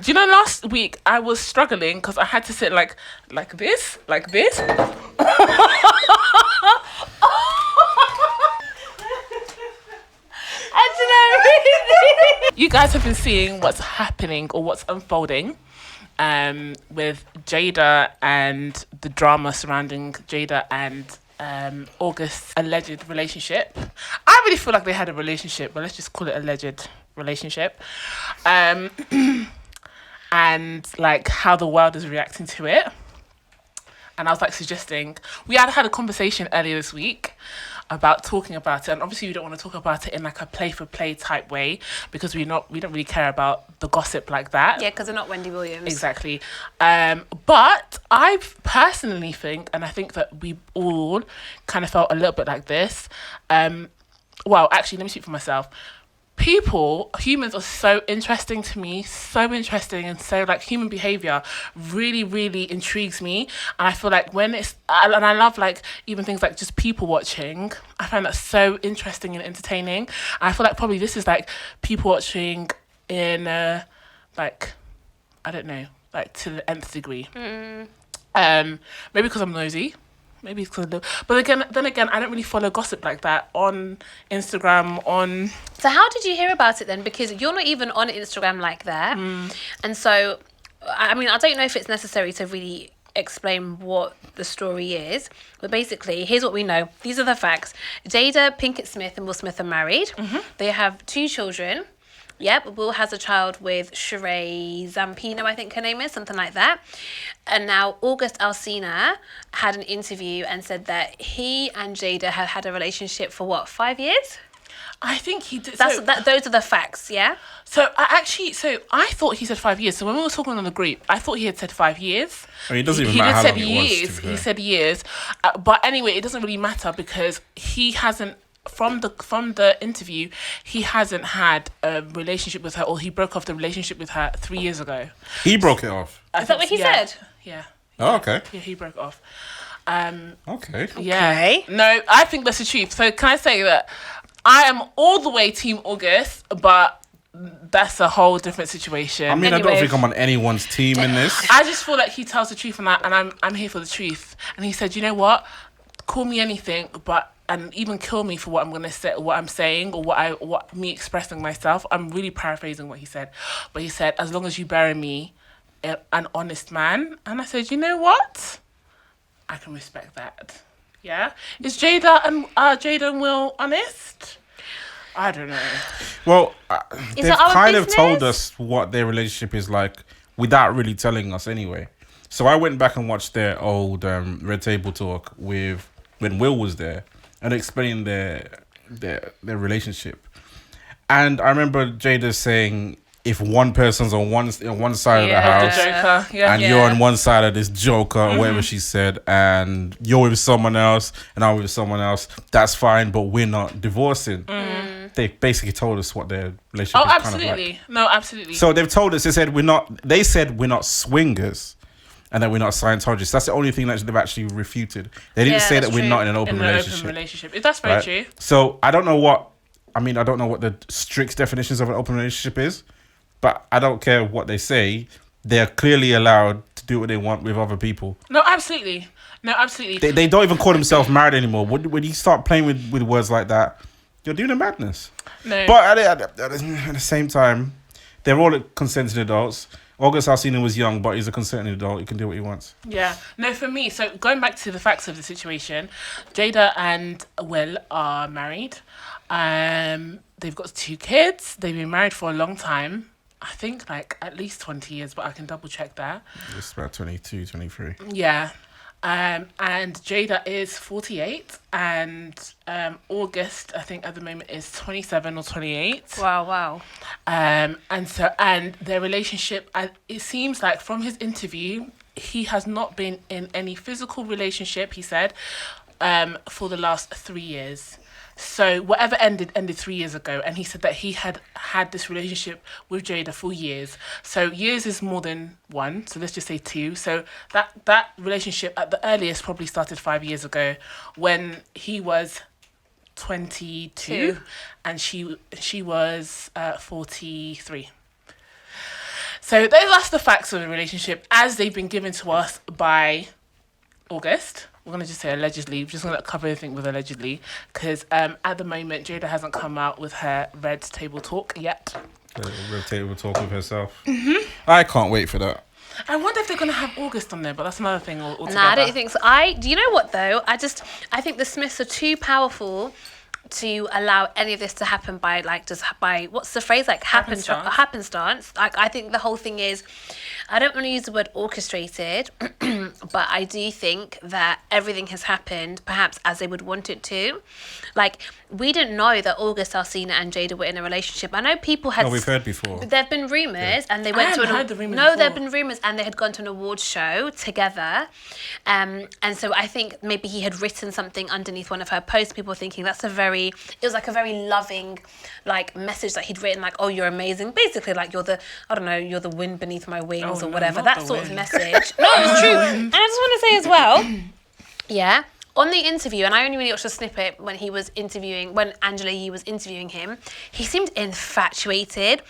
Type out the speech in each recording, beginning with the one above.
Do you know last week I was struggling because I had to sit like this. You guys have been seeing what's happening or what's unfolding with Jada and the drama surrounding Jada and August's alleged relationship. I really feel like they had a relationship, but let's just call it alleged relationship. And like how the world is reacting to it. And I was like suggesting, we had a conversation earlier this week about talking about it, and obviously we don't want to talk about it in like a play for play type way because we don't really care about the gossip like that. Yeah, because we're not Wendy Williams. Exactly. But I personally think, and I think that we all kind of felt a little bit like this. Well, actually, let me speak for myself. Humans are so interesting to me, so interesting, and so like human behavior really, really intrigues me. And I feel like and I love like even things like just people watching. I find that so interesting and entertaining. And I feel like probably this is like people watching in like, I don't know, like to the nth degree. Maybe because I'm nosy. Maybe it's because but then again, I don't really follow gossip like that on Instagram. So how did you hear about it then? Because you're not even on Instagram like that, and so I mean, I don't know if it's necessary to really explain what the story is, but basically, here's what we know. These are the facts. Jada Pinkett Smith and Will Smith are married. They have 2 children. Yep, Will has a child with Sheree Zampino, I think her name is, something like that. And now August Alsina had an interview and said that he and Jada have had a relationship for 5 years? I think he did. Those are the facts, yeah? So I thought he said 5 years. So when we were talking on the group, I thought he had said 5 years. I mean, it doesn't even matter how long it was. He said years. But anyway, it doesn't really matter because he hasn't, from the interview, he hasn't had a relationship with her, or he broke off the relationship with her 3 years ago. He broke it off. Is that what he said? Yeah. Oh, okay. Yeah, he broke off. Okay. Yeah. Okay. No, I think that's the truth. So can I say that I am all the way Team August, but that's a whole different situation. I mean, Anyway. I don't think I'm on anyone's team in this. I just feel like he tells the truth, and I'm here for the truth. And he said, you know what? Call me anything, and even kill me for what I'm gonna say, what I'm saying, or what me expressing myself. I'm really paraphrasing what he said, but he said, as long as you bury me, an honest man. And I said, you know what? I can respect that. Yeah, is Jada and Will honest? I don't know. Well, Is they've it our kind of business? told us what their relationship is like without really telling us anyway. So I went back and watched their old Red Table Talk when Will was there and explained their relationship. And I remember Jada saying, if one person's on one side of the house, the Joker, and you're on one side of this Joker, or whatever she said, and you're with someone else and I'm with someone else, that's fine, but we're not divorcing. They basically told us what their relationship is absolutely. kind of like. No, absolutely. So they've told us, they said we're not swingers and that we're not Scientologists. That's the only thing that they've actually refuted. They didn't say that that's we're true. not in an open relationship. That's very Right? true. So I don't know what the strict definitions of an open relationship is, but I don't care what they say. They're clearly allowed to do what they want with other people. No, absolutely. They don't even call themselves married anymore. When you start playing with words like that, you're doing a madness. No. But at the same time, they're all consenting adults. August Alsina was young, but he's a consenting adult. He can do what he wants. Yeah. No, for me, so going back to the facts of the situation, Jada and Will are married. They've got 2 kids. They've been married for a long time. I think like at least 20 years, but I can double check that. It's about 22, 23. Yeah. And Jada is 48, and August, I think at the moment, is 27 or 28. Wow. And their relationship, it seems like from his interview, he has not been in any physical relationship, he said, for the last 3 years. So whatever ended 3 years ago, and he said that he had this relationship with Jada for years. So years is more than 1, so let's just say 2. So that relationship at the earliest probably started 5 years ago when he was 22 and she was 43. So that's the facts of the relationship as they've been given to us by August. We're going to just say allegedly. We're just going to cover everything with allegedly. Because at the moment, Jada hasn't come out with her red table talk yet. Red table talk with herself. Mm-hmm. I can't wait for that. I wonder if they're going to have August on there, but that's another thing altogether. Nah, I don't think so. Do you know what, though? I think the Smiths are too powerful to allow any of this to happen by what's the phrase, like happenstance. Like, I think the whole thing is, I don't want to use the word orchestrated, but I do think that everything has happened perhaps as they would want it to. Like, we didn't know that August Alsina and Jada were in a relationship. I know people had. No, we've heard before. There've been rumours, and they went to there've been rumours, and they had gone to an awards show together, and so I think maybe he had written something underneath one of her posts. People thinking it was like a very loving, like, message that he'd written, like, oh, you're amazing, basically, like, you're the wind beneath my wings, or whatever, that sort of message. No, it's true. And I just want to say as well, yeah. On the interview, and I only really watched a snippet when Angela Yee was interviewing him, he seemed infatuated.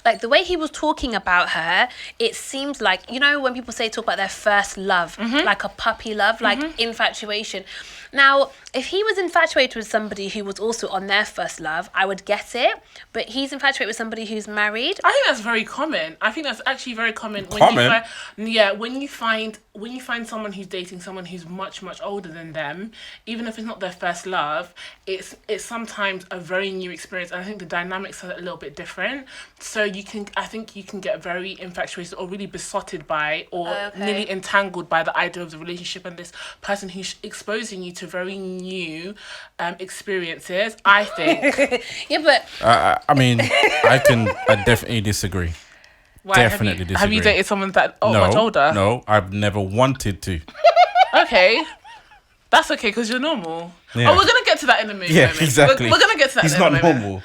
Like, the way he was talking about her, it seemed like, you know, when people talk about their first love, like a puppy love, like infatuation. Now, if he was infatuated with somebody who was also on their first love, I would get it. But he's infatuated with somebody who's married. I think that's very common. I think that's actually very common. When you find someone who's dating someone who's much, much older than them, even if it's not their first love, it's sometimes a very new experience. And I think the dynamics are a little bit different. So I think you can get very infatuated or really besotted by, or nearly entangled by the idea of the relationship and this person who's exposing you to very new experiences, I think. Yeah, but I mean, I definitely disagree. Why? Definitely disagree. Have you dated someone that much older? No, I've never wanted to. Okay. That's okay, because you're normal. Yeah. Oh, we're going to get to that in a minute. Yeah, exactly. We're going to get to that He's in a moment. not normal.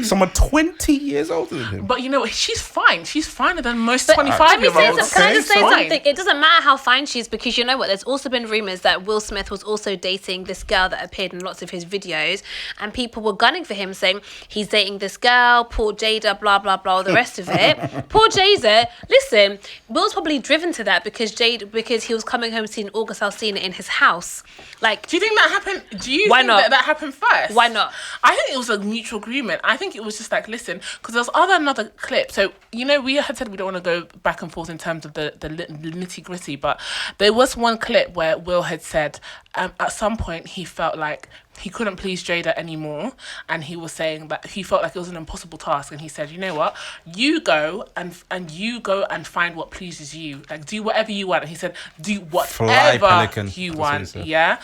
Someone 20 years older than him. But you know what? She's fine. She's finer than most But 25-year-olds. Can I just say Fine. something? It doesn't matter how fine she is, because you know what? There's also been rumours that Will Smith was also dating this girl that appeared in lots of his videos, and people were gunning for him, saying he's dating this girl, poor Jada, blah, blah, blah, all the rest of it. Poor Jada. Listen, Will's probably driven to that because he was coming home seeing August Alsina in his house. Like, do you think that happened? Do you Why think not? that happened first? Why not? I think it was a mutual agreement. I think it was just like, listen, because there's another clip. So, you know, we had said we don't want to go back and forth in terms of the nitty gritty, but there was one clip where Will had said at some point he felt like he couldn't please Jada anymore, and he was saying that he felt like it was an impossible task, and he said, you know what, you go and you go and find what pleases you, like, do whatever you want. And he said, do whatever you want. Yeah.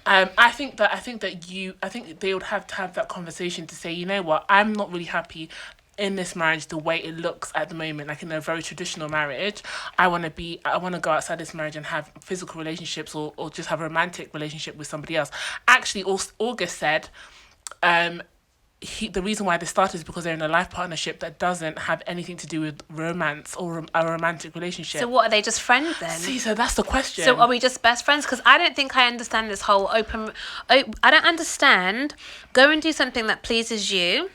I think they would have to have that conversation to say, you know what, I'm not really happy in this marriage the way it looks at the moment, like in a very traditional marriage. I want to go outside this marriage and have physical relationships, or just have a romantic relationship with somebody else. Actually, August said the reason why they started is because they're in a life partnership that doesn't have anything to do with romance or a romantic relationship. So what, are they just friends then? See, so that's the question. So are we just best friends? Because I don't think I understand this whole I don't understand. Go and do something that pleases you.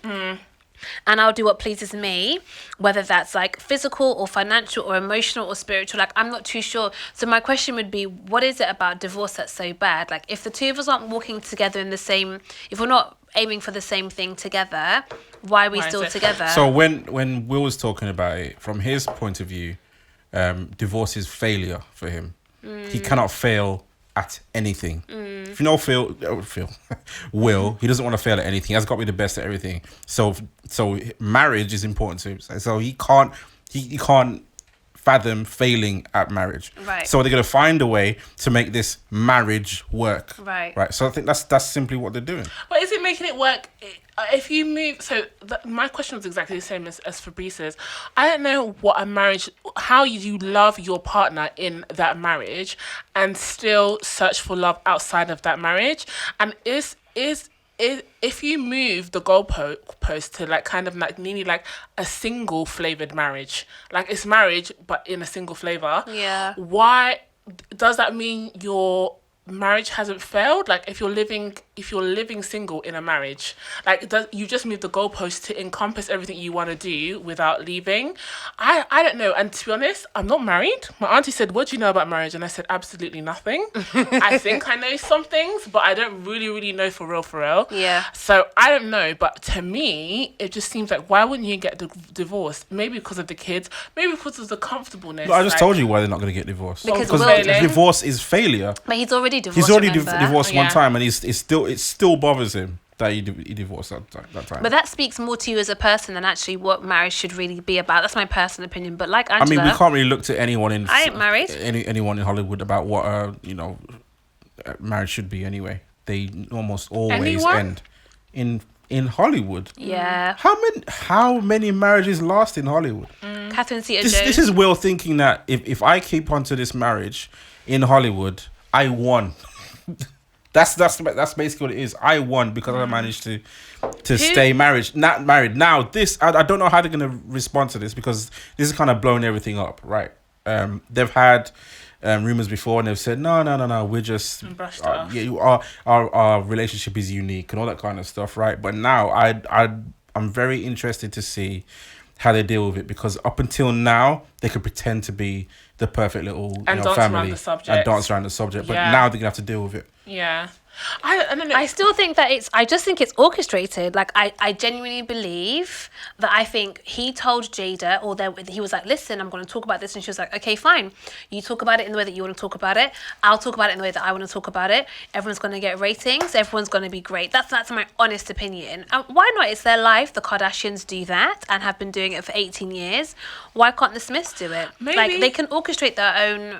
And I'll do what pleases me, whether that's like physical or financial or emotional or spiritual. Like, I'm not too sure. So my question would be, what is it about divorce that's so bad? Like, if the two of us aren't walking together in the same, if we're not aiming for the same thing together, why are we still together? So when Will was talking about it, from his point of view, divorce is failure for him. He cannot fail at anything. If you know Will, he doesn't want to fail at anything. He has got to be the best at everything. So marriage is important to him. So he can't fathom failing at marriage. Right. So they're going to find a way to make this marriage work. Right. Right. So I think that's simply what they're doing. But is it making it work? If you move, my question was exactly the same as Fabrice's. I don't know what a marriage, how you love your partner in that marriage and still search for love outside of that marriage. And if you move the goalpost to like kind of like nearly like a single flavored marriage, like it's marriage but in a single flavor. Yeah. Why does that mean you're marriage hasn't failed. Like if you're living single in a marriage, like you just move the goalpost to encompass everything you want to do without leaving. I don't know. And to be honest, I'm not married. My auntie said, "What do you know about marriage?" And I said, "Absolutely nothing." I think I know some things, but I don't really know for real. Yeah. So I don't know. But to me, it just seems like, why wouldn't you get divorced? Maybe because of the kids. Maybe because of the comfortableness. I just told you why they're not going to get divorced. Because divorce is failure. But he's already divorced. He's already remember? divorced one Yeah. time, and it still bothers him that he divorced that time. But that speaks more to you as a person than actually what marriage should really be about. That's my personal opinion. But like Angela, I mean, we can't really look to anyone in. I ain't married. Anyone in Hollywood about what marriage should be. Anyway, they almost always end in Hollywood. Yeah. How many marriages last in Hollywood? Catherine Zeta-Jones. This is Will thinking that if I keep on to this marriage in Hollywood, I won. That's basically what it is. I won because I managed to stay not married. Now this I don't know how they're gonna respond to this, because this is kind of blowing everything up, right? They've had rumors before, and they've said no, we're just our relationship is unique and all that kind of stuff, right? But now I'm very interested to see how they deal with it, because up until now they could pretend to be the perfect little family and dance around the subject, but now they're gonna have to deal with it. Yeah. I don't know. I still think that I just think it's orchestrated. Like, I genuinely believe that I think he told Jada, or he was like, listen, I'm going to talk about this. And she was like, okay, fine. You talk about it in the way that you want to talk about it. I'll talk about it in the way that I want to talk about it. Everyone's going to get ratings. Everyone's going to be great. That's my honest opinion. Why not? It's their life. The Kardashians do that and have been doing it for 18 years. Why can't the Smiths do it? Maybe. Like, they can orchestrate their own...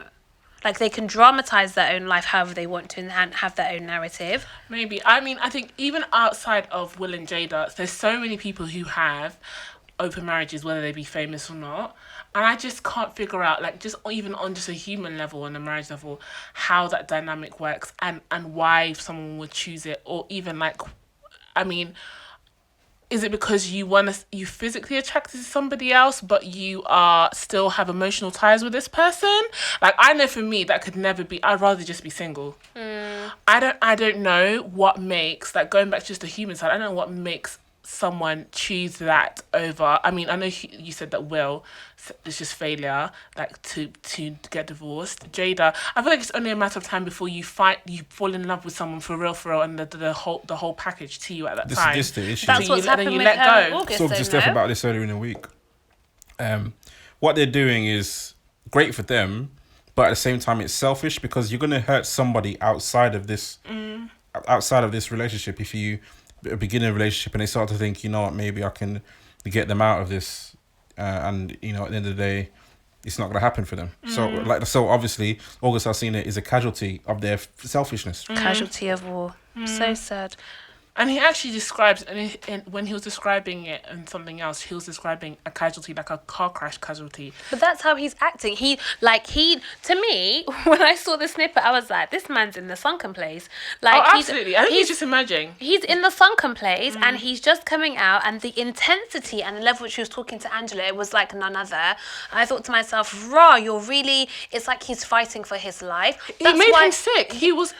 Like, they can dramatize their own life however they want to and have their own narrative. Maybe. I mean, I think even outside of Will and Jada, there's so many people who have open marriages, whether they be famous or not. And I just can't figure out, like, just even on just a human level, on a marriage level, how that dynamic works and why someone would choose it. Or even, like, I mean... Is it because you physically attracted to somebody else, but you still have emotional ties with this person? Like, I know for me that could never be. I'd rather just be single. I don't know what makes, like, going back just to the human side. I don't know what makes someone choose that over. I mean, I know you said that Will, it's just failure, like to get divorced. Jada, I feel like it's only a matter of time before you fall in love with someone for real, and the whole package to you at that time. This is the issue. That's what's happened with her in August. Talked to Steph about this earlier in the week. What they're doing is great for them, but at the same time it's selfish, because you're going to hurt somebody outside of this relationship if you begin a relationship and they start to think, you know what, maybe I can get them out of this, and at the end of the day it's not going to happen for them. So obviously August Alsina is a casualty of their selfishness. Casualty of war. So sad. And he actually describes, and when he was describing it and something else, he was describing a casualty like a car crash casualty. But that's how he's acting. To me, when I saw the snippet, I was like, this man's in the sunken place. Like, absolutely. I think he's just emerging. He's in the sunken place, and he's just coming out, and the intensity and the level which he was talking to Angela, it was like none other. I thought to myself, it's like he's fighting for his life. It made him sick. He was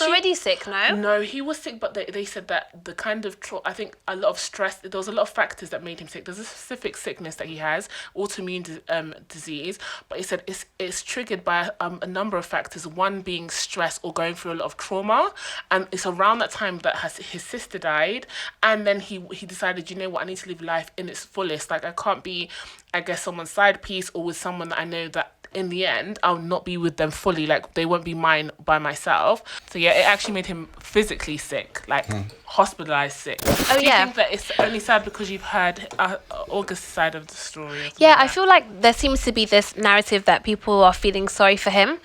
already sick, no? No, he was sick, but they said that the kind of I think a lot of stress, there was a lot of factors that made him sick. There's a specific sickness that he has, autoimmune disease, but he said it's triggered by a number of factors, one being stress or going through a lot of trauma. And it's around that time that his sister died, and then he decided, you know what, I need to live life in its fullest. Like, I can't be, I guess, someone's side piece or with someone that I know that in the end I'll not be with them fully, like they won't be mine by myself. So yeah, it actually made him physically sick, like hospitalized sick. Do you think that it's only sad because you've heard August's side of the story? Yeah, I feel like there seems to be this narrative that people are feeling sorry for him,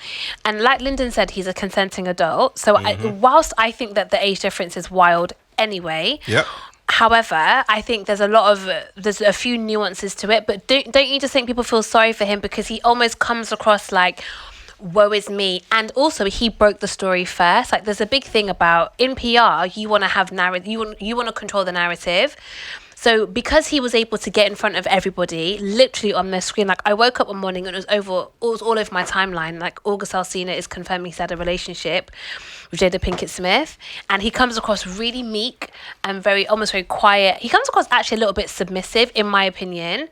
and like Lyndon said, he's a consenting adult, so whilst I think that the age difference is wild anyway, however, I think there's a few nuances to it, but don't you just think people feel sorry for him because he almost comes across like, woe is me, and also he broke the story first. Like, there's a big thing about in PR, you want to have you want to control the narrative. So because he was able to get in front of everybody, literally on their screen, like I woke up one morning and it was all over my timeline. Like August Alsina is confirming he's had a relationship with Jada Pinkett Smith, and he comes across really meek and almost very quiet. He comes across actually a little bit submissive, in my opinion.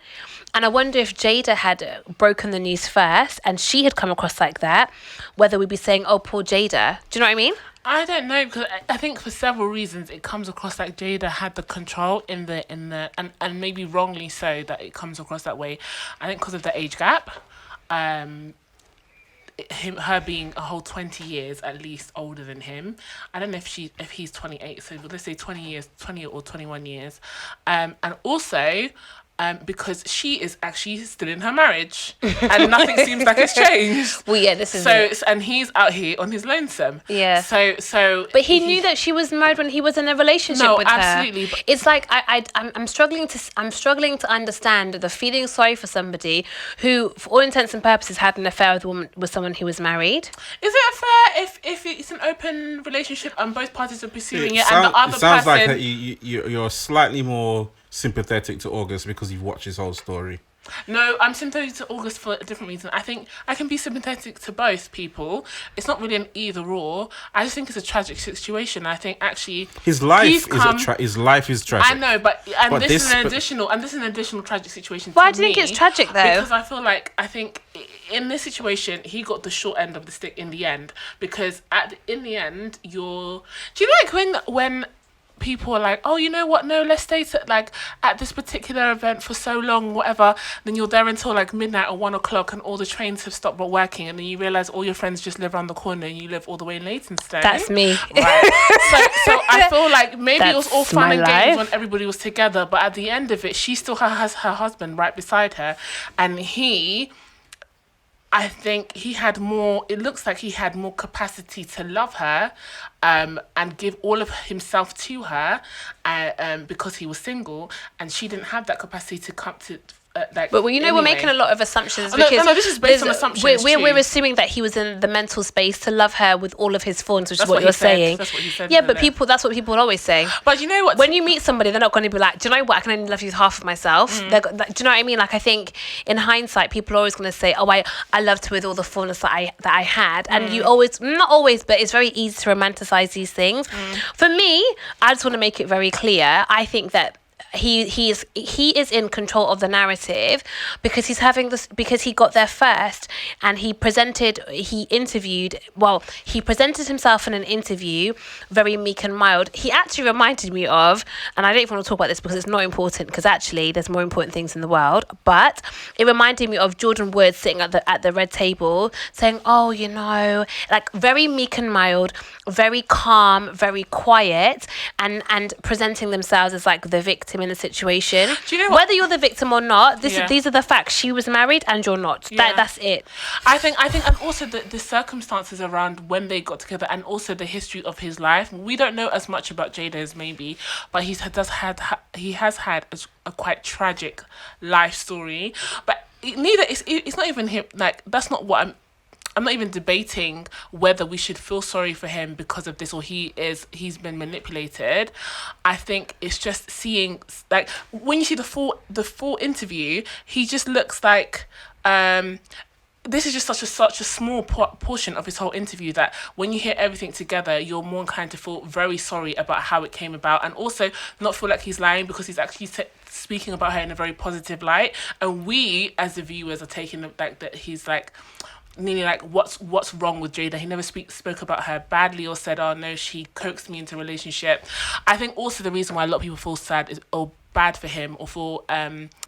And I wonder if Jada had broken the news first and she had come across like that, whether we'd be saying, oh, poor Jada. Do you know what I mean? I don't know, because I think for several reasons it comes across like Jada had the control in the and maybe wrongly so that it comes across that way. I think because of the age gap, her being a whole 20 years at least older than him. I don't know if he's 28, so let's say 20 or 21 years, and also. Because she is actually still in her marriage and nothing seems like it's changed. Well, yeah, this is and he's out here on his lonesome. Yeah. So. But he knew that she was married when he was in a relationship with her. No, absolutely. It's like I'm struggling to understand the feeling sorry for somebody who, for all intents and purposes, had an affair with someone who was married. Is it fair if it's an open relationship and both parties are pursuing it and the other it sounds person? like you're slightly more sympathetic to August because you've watched his whole story. No, I'm sympathetic to August for a different reason. I think I can be sympathetic to both people. It's not really an either or. I just think it's a tragic situation. I think actually his life is tragic. I know, but this is an additional tragic situation. Why do you think it's tragic though? Because I think in this situation he got the short end of the stick in the end. Because in the end, do you know like when people are like, oh, you know what, no, let's stay at this particular event for so long, whatever, then you're there until like midnight or 1 o'clock and all the trains have stopped working, and then you realise all your friends just live around the corner and you live all the way in Leytonstone. That's me. Right. so I feel like maybe it was all That's fun my and games life. when everybody was together, but at the end of it, she still has her husband right beside her, and I think it looks like he had more capacity to love her and give all of himself to her because he was single, and she didn't have that capacity to come to But we're making a lot of assumptions No, because this is based on assumptions. We're assuming that he was in the mental space to love her with all of his flaws, which is what you're saying. That's what he said. Yeah, but that's what people always say. But you know what? When you meet somebody, they're not going to be like, do you know what? I can only love you with half of myself. Do you know what I mean? Like, I think in hindsight, people are always going to say, oh, I loved her with all the fullness that I had. And you always, not always, but it's very easy to romanticize these things. For me, I just want to make it very clear. I think that he is in control of the narrative because because he got there first, and he presented himself in an interview very meek and mild. He actually reminded me of, and I don't even want to talk about this because it's not important, because actually there's more important things in the world, but it reminded me of Jordan Wood sitting at the red table saying, oh, you know, like very meek and mild, very calm, very quiet, and presenting themselves as like the victim in the situation. Do you know what? Whether you're the victim or not, these are the facts. She was married and you're not. Yeah. That's it. I think, and also the circumstances around when they got together, and also the history of his life. We don't know as much about Jada as maybe, but he has had a quite tragic life story. But it's not even him. Like, that's not what I'm not even debating whether we should feel sorry for him because of this, or he's been manipulated. I think it's just seeing, like, when you see the full interview, he just looks like this is just such a small portion of his whole interview that when you hear everything together, you're more inclined to feel very sorry about how it came about, and also not feel like he's lying because he's actually speaking about her in a very positive light, and we as the viewers are taking like that he's like nearly like what's wrong with Jada. He never spoke about her badly or said, oh no, she coaxed me into a relationship. I think also the reason why a lot of people feel sad or bad for him or feel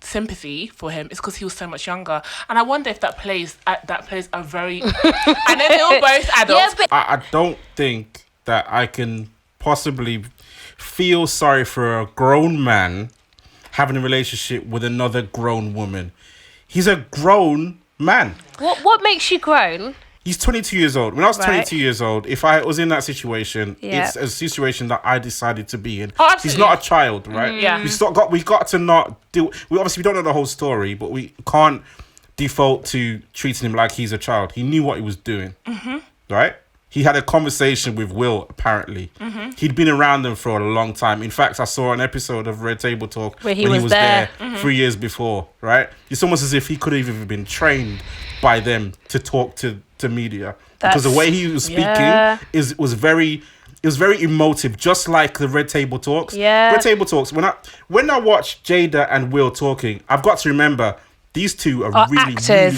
sympathy for him is because he was so much younger, and I wonder if that plays a very and then they're both adults. Yeah, I don't think that I can possibly feel sorry for a grown man having a relationship with another grown woman. He's a grown man. What makes you grown? He's 22 years old. When I was Right. 22 years old, if I was in that situation, Yeah. it's a situation that I decided to be in. Oh, absolutely. He's not a child, right? Yeah. We've got to not do. We don't know the whole story, but we can't default to treating him like he's a child. He knew what he was doing, right? he had a conversation with Will, apparently. He'd been around them for a long time. In fact, I saw an episode of Red Table Talk Where he when was he was there. there 3 years before, right? It's almost as if he could have even been trained by them to talk to media. Because the way he was speaking was very emotive, just like the Red Table Talks. Yeah. Red Table Talks, when I watch Jada and Will talking, I've got to remember these two are really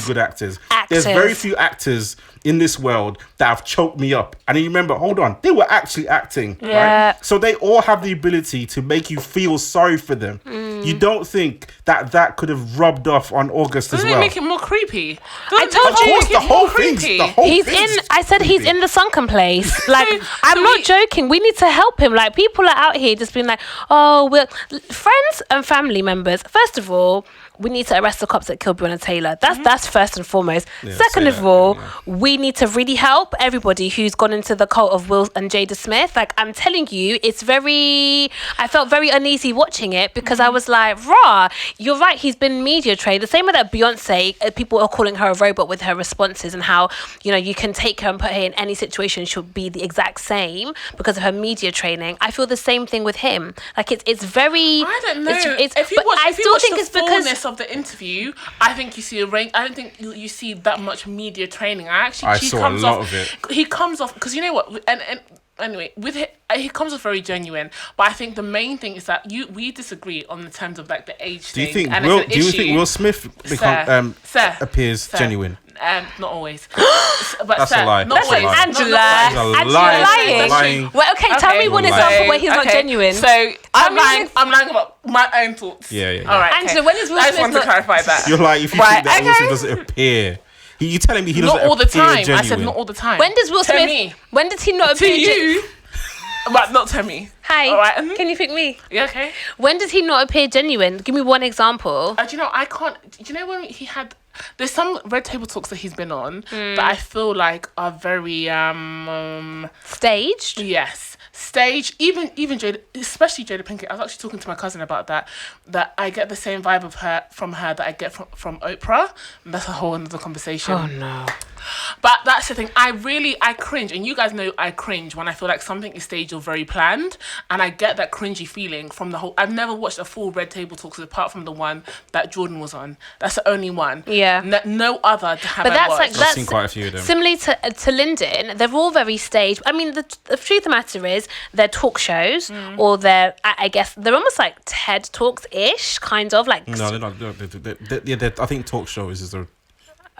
good actors. There's very few actors in this world that have choked me up. And you remember, hold on, they were actually acting, right? So they all have the ability to make you feel sorry for them. You don't think that could have rubbed off on August as Doesn't well? it make it more creepy? I told you. Of course, the whole thing's He's in. I said he's in the sunken place. Like I'm not joking. We need to help him. Like people are out here just being like, oh, we're friends and family members. First of all, we need to arrest the cops that killed Breonna Taylor. That's first and foremost. Second of all, we need to really help everybody who's gone into the cult of Will and Jada Smith. Like I'm telling you, I felt very uneasy watching it because I was like, rah, you're right, he's been media trained. The same way that Beyonce, people are calling her a robot with her responses and how, you can take her and put her in any situation, she'll be the exact same because of her media training. I feel the same thing with him. Like it's very... I don't know. If you watch the fullness of the interview, I think you see a range. I don't think you see that much media training. I saw a lot of it. He comes off because you know what, and anyway, he comes off very genuine. But I think the main thing is that we disagree on the terms of like the age Do you thing. think Will Smith appears genuine? Not always. But That's a lie. Not That's a always. lie. Angela. That's a Angela lie. lying. Well, okay, tell me one example where he's not genuine. So I'm lying about my own thoughts. Yeah. All right. Angela, when is Will I just Smith want to clarify that. You're like, if you think that Will Smith doesn't appear, you telling me he doesn't not all the appear time. genuine? I said not all the time. When does Will To Smith? me. When does he not To appear? you, but not to me. Hi. All right. Can you pick me? Yeah, okay. When does he not appear genuine? Give me one example. Do you know, I can't. Do you know when he had? There's some Red Table Talks that he's been on that I feel like are very Staged. yes, stage. Even Jada, especially Jada Pinkett. I was actually talking to my cousin about that. That I get the same vibe of her from her that I get from Oprah. And that's a whole another conversation. Oh no. But that's the thing. I cringe, and you guys know I cringe when I feel like something is staged or very planned, and I get that cringy feeling from the whole. I've never watched a full Red Table Talks apart from the one that Jordan was on. That's the only one. Yeah. No other have But I that's watched. like I've seen quite a few of them. Similarly to Lyndon, they're all very staged. I mean, the truth of the matter is, they're talk shows, or they're, I guess, they're almost like TED Talks ish, kind of like. No, they're not. I think talk shows is a.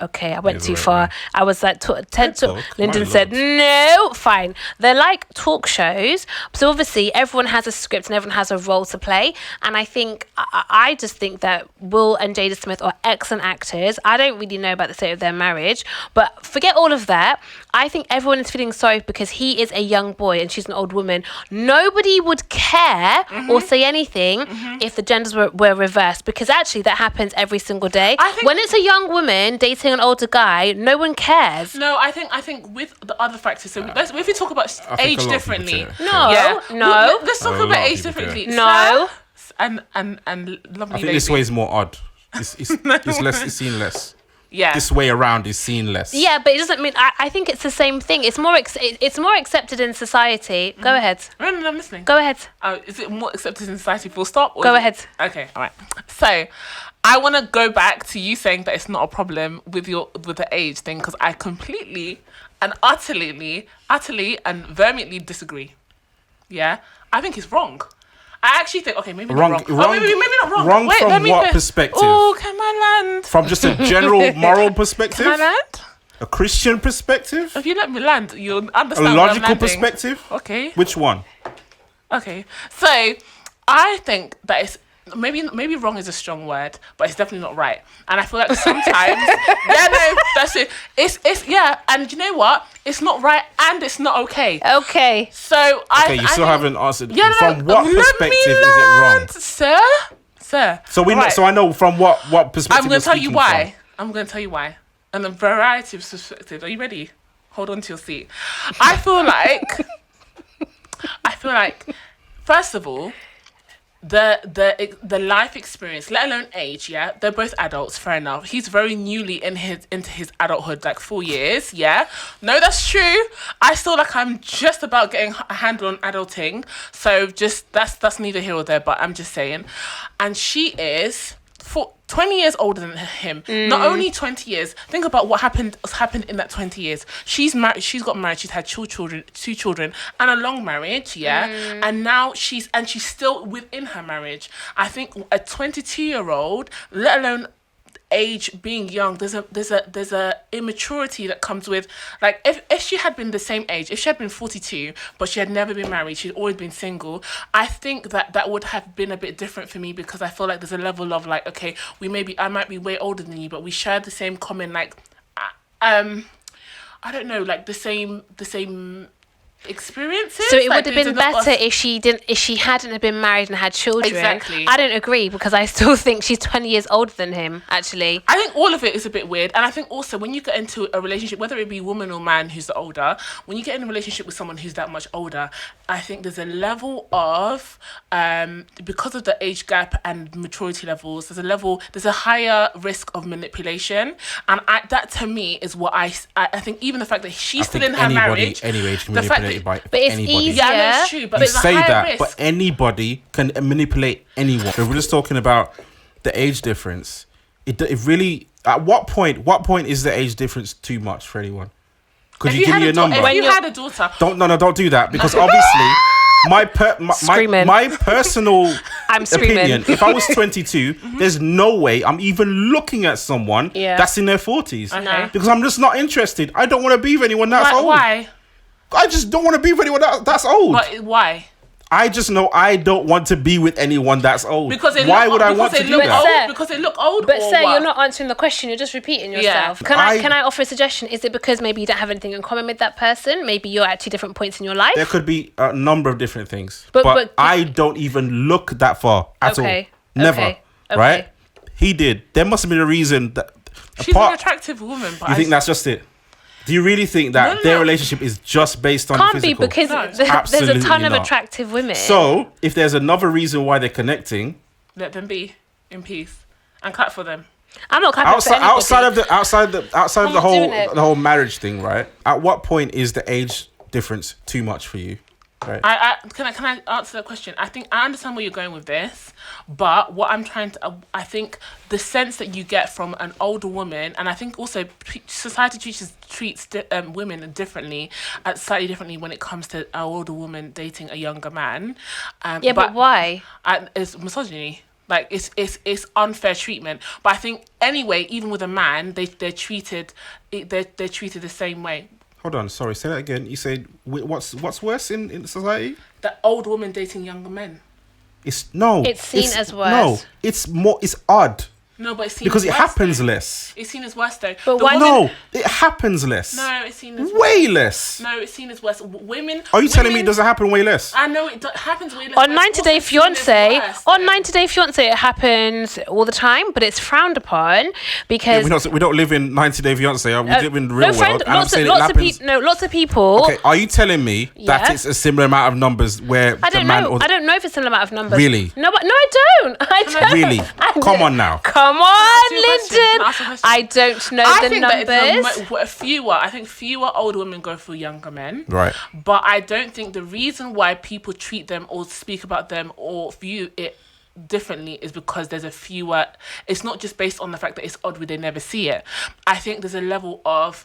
Okay, I went Yeah, too right, far. right. I was like, TED Talk. Talk? Lyndon My said, lord. no, fine. They're like talk shows. So obviously, everyone has a script and everyone has a role to play. And I think, I just think that Will and Jada Smith are excellent actors. I don't really know about the state of their marriage. But forget all of that. I think everyone is feeling sorry because he is a young boy and she's an old woman. Nobody would care or say anything if the genders were reversed, because actually that happens every single day. I think- When it's a young woman dating an older guy, no one cares. No, I think with the other factors. So if we talk about I think age a lot of people differently, care. No. Let's talk A about lot of age people differently. No. Sarah and lovely I think lady. this way is more odd. It's less. It's seen less. Yeah. This way around is seen less. Yeah, but it doesn't mean. I think it's the same thing. It's more. It's more accepted in society. Go ahead. No, I'm listening. Go ahead. Is it more accepted in society? Full stop. Or Go is it- ahead. Okay. All right. So, I want to go back to you saying that it's not a problem with the age thing, because I completely and utterly and vehemently disagree. Yeah, I think it's wrong. I actually think maybe Wrong- not wrong. wrong- Maybe not wrong. wrong Wait, from let me what go- perspective? Oh, can I land? From just a general moral perspective, Can I land? a Christian perspective, If you let me land, you'll a understand. where I'm logical landing. perspective. Okay. Which one? Okay. So I think that it's maybe wrong is a strong word, but it's definitely not right. And I feel like sometimes that's it. It's and you know what? It's not right and it's not okay. Okay. So Okay, you still haven't answered. Yeah, no, From what let me perspective is it wrong? land, Sir. So we know, Right. so I know from what perspective. I'm going to tell you why. I'm going to tell you why. And a variety of perspectives. Are you ready? Hold on to your seat. I feel like, first of all, the life experience, let alone age, yeah, they're both adults, fair enough. He's very newly into his adulthood, like 4 years, yeah. No, that's true. I still like I'm just about getting a handle on adulting, so just that's neither here or there. But I'm just saying, and she is 20 years older than him. Not only 20 years. Think about what's happened in that 20 years. She's married. She's got married. She's had two children, and a long marriage. Yeah, and now she's still within her marriage. I think a 22-year-old, let alone age being young, there's a immaturity that comes with, like, if she had been the same age, if she had been 42 but she had never been married, she'd always been single, I think that would have been a bit different for me, because I feel like there's a level of like, okay, I might be way older than you, but we share the same common, like, I don't know, like the same experiences. So it like, would have been better if she hadn't have been married and had children. Exactly. I don't agree, because I still think she's 20 years older than him, actually. I think all of it is a bit weird, and I think also when you get into a relationship, whether it be woman or man who's older, when you get in a relationship with someone who's that much older, I think there's a level of because of the age gap and maturity levels, there's a higher risk of manipulation, and that to me is what I think. Even the fact that she's still in her marriage, anyway, can the fact manipulate by But it's anybody. easier. yeah, no, it's true, but You there's a say higher that, risk. but anybody can manipulate anyone. We're just talking about the age difference. It really. At what point is the age difference too much for anyone? Could you give me a number? If you had a daughter, Don't do that, because obviously my personal I'm screaming. opinion, if I was 22, there's no way I'm even looking at someone that's in their 40s. Okay. Because I'm just not interested. I don't want to be with anyone that's old. why? I just don't want to be with anyone that's old. But why? I just know I don't want to be with anyone that's old. Because they why look, would I because want they to do look that? old, Sir, because they look old. But or sir, what? you're not answering the question. You're just repeating yourself. Can I offer a suggestion? Is it because maybe you don't have anything in common with that person? Maybe you're at two different points in your life. There could be a number of different things, But but I don't even look that far at all. Never. Okay. Right? He did. There must have been a reason that. She's an attractive woman. But You think that's just it? Do you really think that No. their relationship is just based on the Can't be, physical? because No. there's a Absolutely ton of not. attractive women. So, if there's another reason why they're connecting, let them be in peace and clap for them. I'm not clapping for anybody. outside of I'm not doing it. the whole marriage thing, right? At what point is the age difference too much for you? Right. Can I answer that question? I think I understand where you're going with this, but what I'm trying to, I think the sense that you get from an older woman, and I think also society treats women differently, slightly differently when it comes to an older woman dating a younger man. But why? It's misogyny. Like it's unfair treatment. But I think anyway, even with a man, they're treated the same way. Hold on, sorry. Say that again. You said what's worse in society? The old woman dating younger men. It's seen as worse. No, it's odd. No, but it's seen Because as it worse, happens though. less. It's seen as worse though. But why? No, it happens less. No, it's seen as way less. No, it's seen as worse. Women. Are you telling me it doesn't happen way less? I know it happens way less. On but 90 it's Day also seen as Fiance, worse, on though. 90 Day Fiance, it happens all the time, but it's frowned upon because We don't live in 90 Day Fiance. We live in the real world. And I'm saying it happens. lots of people. Okay, are you telling me that Yeah. it's a similar amount of numbers where I the don't man know. or I don't know if it's a similar amount of numbers. Really? No, but no, I don't. I don't. Really? Come on now. Come Ask on, you a question. Lyndon. Ask a question. I don't know I the think numbers. that I think fewer older women go for younger men. Right. But I don't think the reason why people treat them or speak about them or view it differently is because there's a fewer. It's not just based on the fact that it's odd when they never see it. I think there's a level of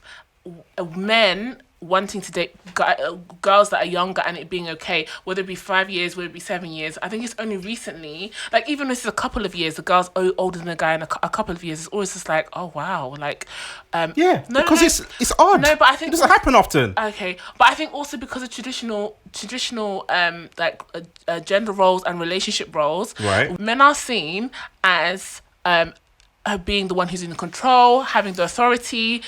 men wanting to date girls that are younger and it being okay, whether it be 5 years, whether it be 7 years. I think it's only recently, like even if it's a couple of years, the girl's older than a guy in a couple of years, it's always just like, oh wow, like it's odd. No, but I think it doesn't happen often. Okay, but I think also because of traditional gender roles and relationship roles, Right. men are seen as being the one who's in control, having the authority,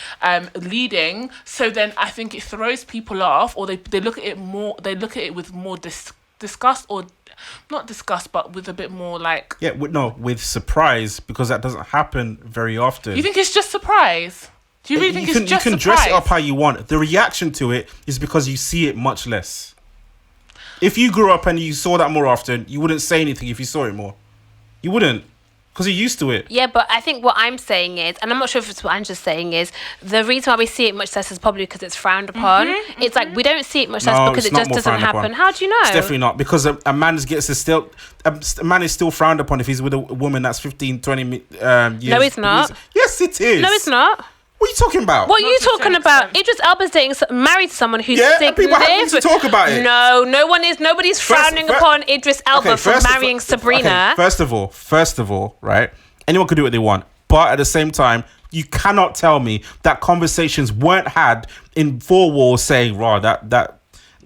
leading. So then I think it throws people off, or they look at it more. They look at it with more disgust, or not disgust, but with a bit more like. Yeah, with surprise, because that doesn't happen very often. You think it's just surprise? Do you really think it's just you can surprise? dress it up how you want. The reaction to it is because you see it much less. If you grew up and you saw that more often, you wouldn't say anything if you saw it more. You wouldn't. Because you're used to it. Yeah, but I think what I'm saying is, and I'm not sure if it's what Angela's saying is, the reason why we see it much less is probably because it's frowned upon. It's like we don't see it much less because it just doesn't happen. How do you know? It's definitely not, because a man gets to still a man is still frowned upon if he's with a woman that's 15, 20 years. No, it's not. Yes, it is. No, it's not. What are you talking about? What are you talking about? Idris Elba's married to someone who's and people are happy to talk about it. No, nobody's frowning upon Idris Elba for marrying Sabrina. Okay, first of all, right? Anyone can do what they want, but at the same time, you cannot tell me that conversations weren't had in four walls saying, "Raw, that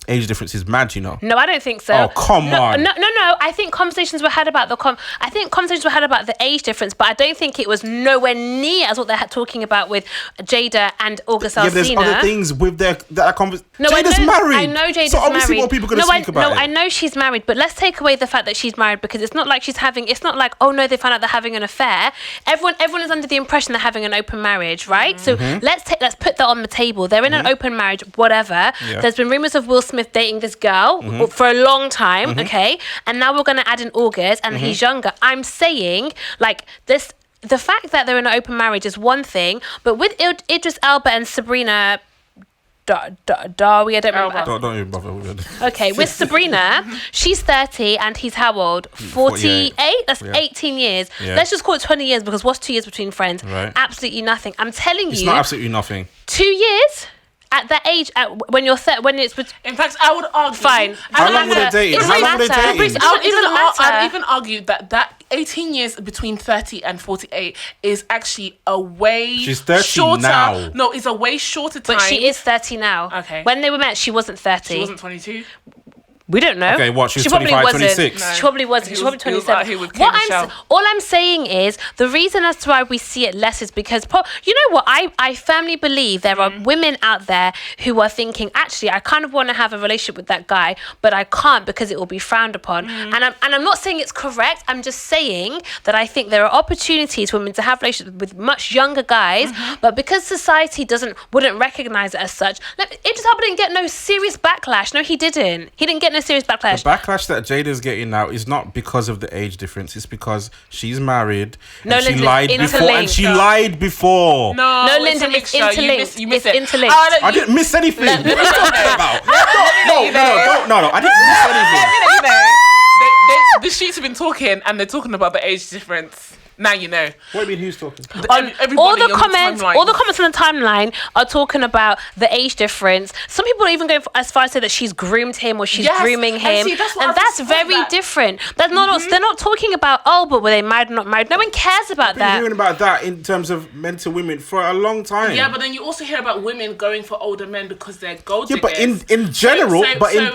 age difference is mad," you know. No, I don't think so. Oh, come on. No. I think conversations were had about the age difference, but I don't think it was nowhere near as what they're talking about with Jada and August Alsina. Yeah, there's other things with that conversation. No, Jada's married. I know Jada's so obviously married. more people are going to speak about it. No, I know she's married, but let's take away the fact that she's married, because it's not like it's not like, oh no, they found out they're having an affair. Everyone is under the impression they're having an open marriage, right? So let's put that on the table. They're in an open marriage, whatever. Yeah. There's been rumors of Will Smith dating this girl for a long time, okay? And now we're going to add in August, and he's younger. I'm saying, like, this, the fact that they're in an open marriage is one thing, but with Idris Elba and Sabrina Darwi, I don't remember. Don't even bother with it. Okay, with Sabrina, she's 30 and he's how old? 48? That's 18 years. Yeah. Let's just call it 20 years, because what's 2 years between friends? Right. Absolutely nothing. I'm telling you. It's not absolutely nothing. 2 years? At that age, when you're when it's... In fact, I would argue... Fine. How long were they dating? I'd even argue that 18 years between 30 and 48 is actually a way She's 30 shorter... now. No, it's a way shorter time. But she is 30 now. Okay. When they were met, she wasn't 30. She wasn't 22? We don't know. Okay, what? She was 25, 26? No. She probably wasn't. She was probably 27. All I'm saying is, the reason as to why we see it less is because, you know what? I firmly believe there are women out there who are thinking, actually, I kind of want to have a relationship with that guy, but I can't because it will be frowned upon. And I'm not saying it's correct. I'm just saying that I think there are opportunities for women to have relationships with much younger guys, but because society wouldn't recognize it as such, Idris Elba didn't get no serious backlash. No, he didn't. He didn't get no serious backlash. The backlash that Jada's getting now is not because of the age difference. It's because she's married and she lied before. And she lied before. No, Lyndon, it's interlinked. You miss it's it. interlinked. I didn't miss anything. What are you talking about? No, I didn't miss anything. The sheets have been talking, and they're talking about the age difference. Now you know. What do you mean? Who's talking? All the comments on the timeline are talking about the age difference. Some people are even going as far as to say that she's groomed him or she's grooming him, and that's very different. That's not. They're not talking about but were they married or not married? No one cares about that. I've been hearing about that in terms of men to women for a long time. Yeah, but then you also hear about women going for older men because they're gold diggers. Yeah, but in general,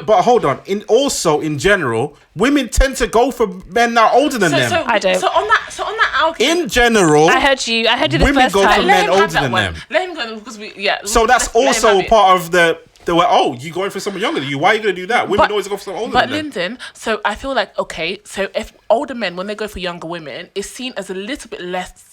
but hold on. In general, women tend to go for men that are older than them. I don't. So on that argument, in general, I heard you the women first go time. for men older than them. Let him go because So that's also part of the you going for someone younger than you. Why are you going to do that? Women always go for someone older than them. But Lyndon, so I feel like, okay, so if older men, when they go for younger women, is seen as a little bit less.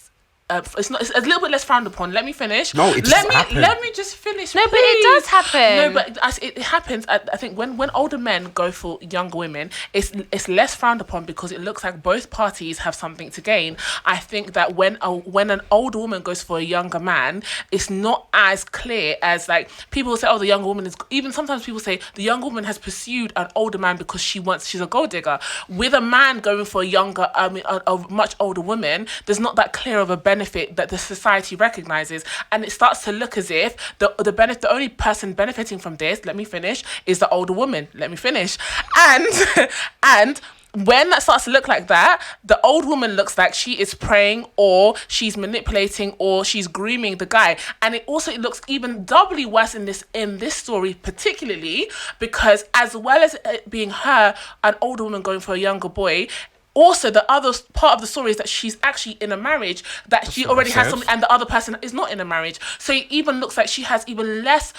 It's a little bit less frowned upon. Let me finish. No, it just happened. Let me just finish. No, but it does happen. No, but it happens. I think when older men go for younger women, it's less frowned upon because it looks like both parties have something to gain. I think that when an older woman goes for a younger man, it's not as clear as, like, people say, the younger woman is. Even sometimes people say the younger woman has pursued an older man because she's a gold digger. With a man going for a much older woman, there's not that clear of a benefit that the society recognizes, and it starts to look as if the only person benefiting from this, let me finish, is the older woman. Let me finish. And when that starts to look like that, the old woman looks like she is preying, or she's manipulating, or she's grooming the guy. And it looks even doubly worse in this story, particularly because, as well as it being her, an older woman going for a younger boy, also the other part of the story is that she's actually in a marriage, that she already has said. something, and the other person is not in a marriage. So it even looks like she has even less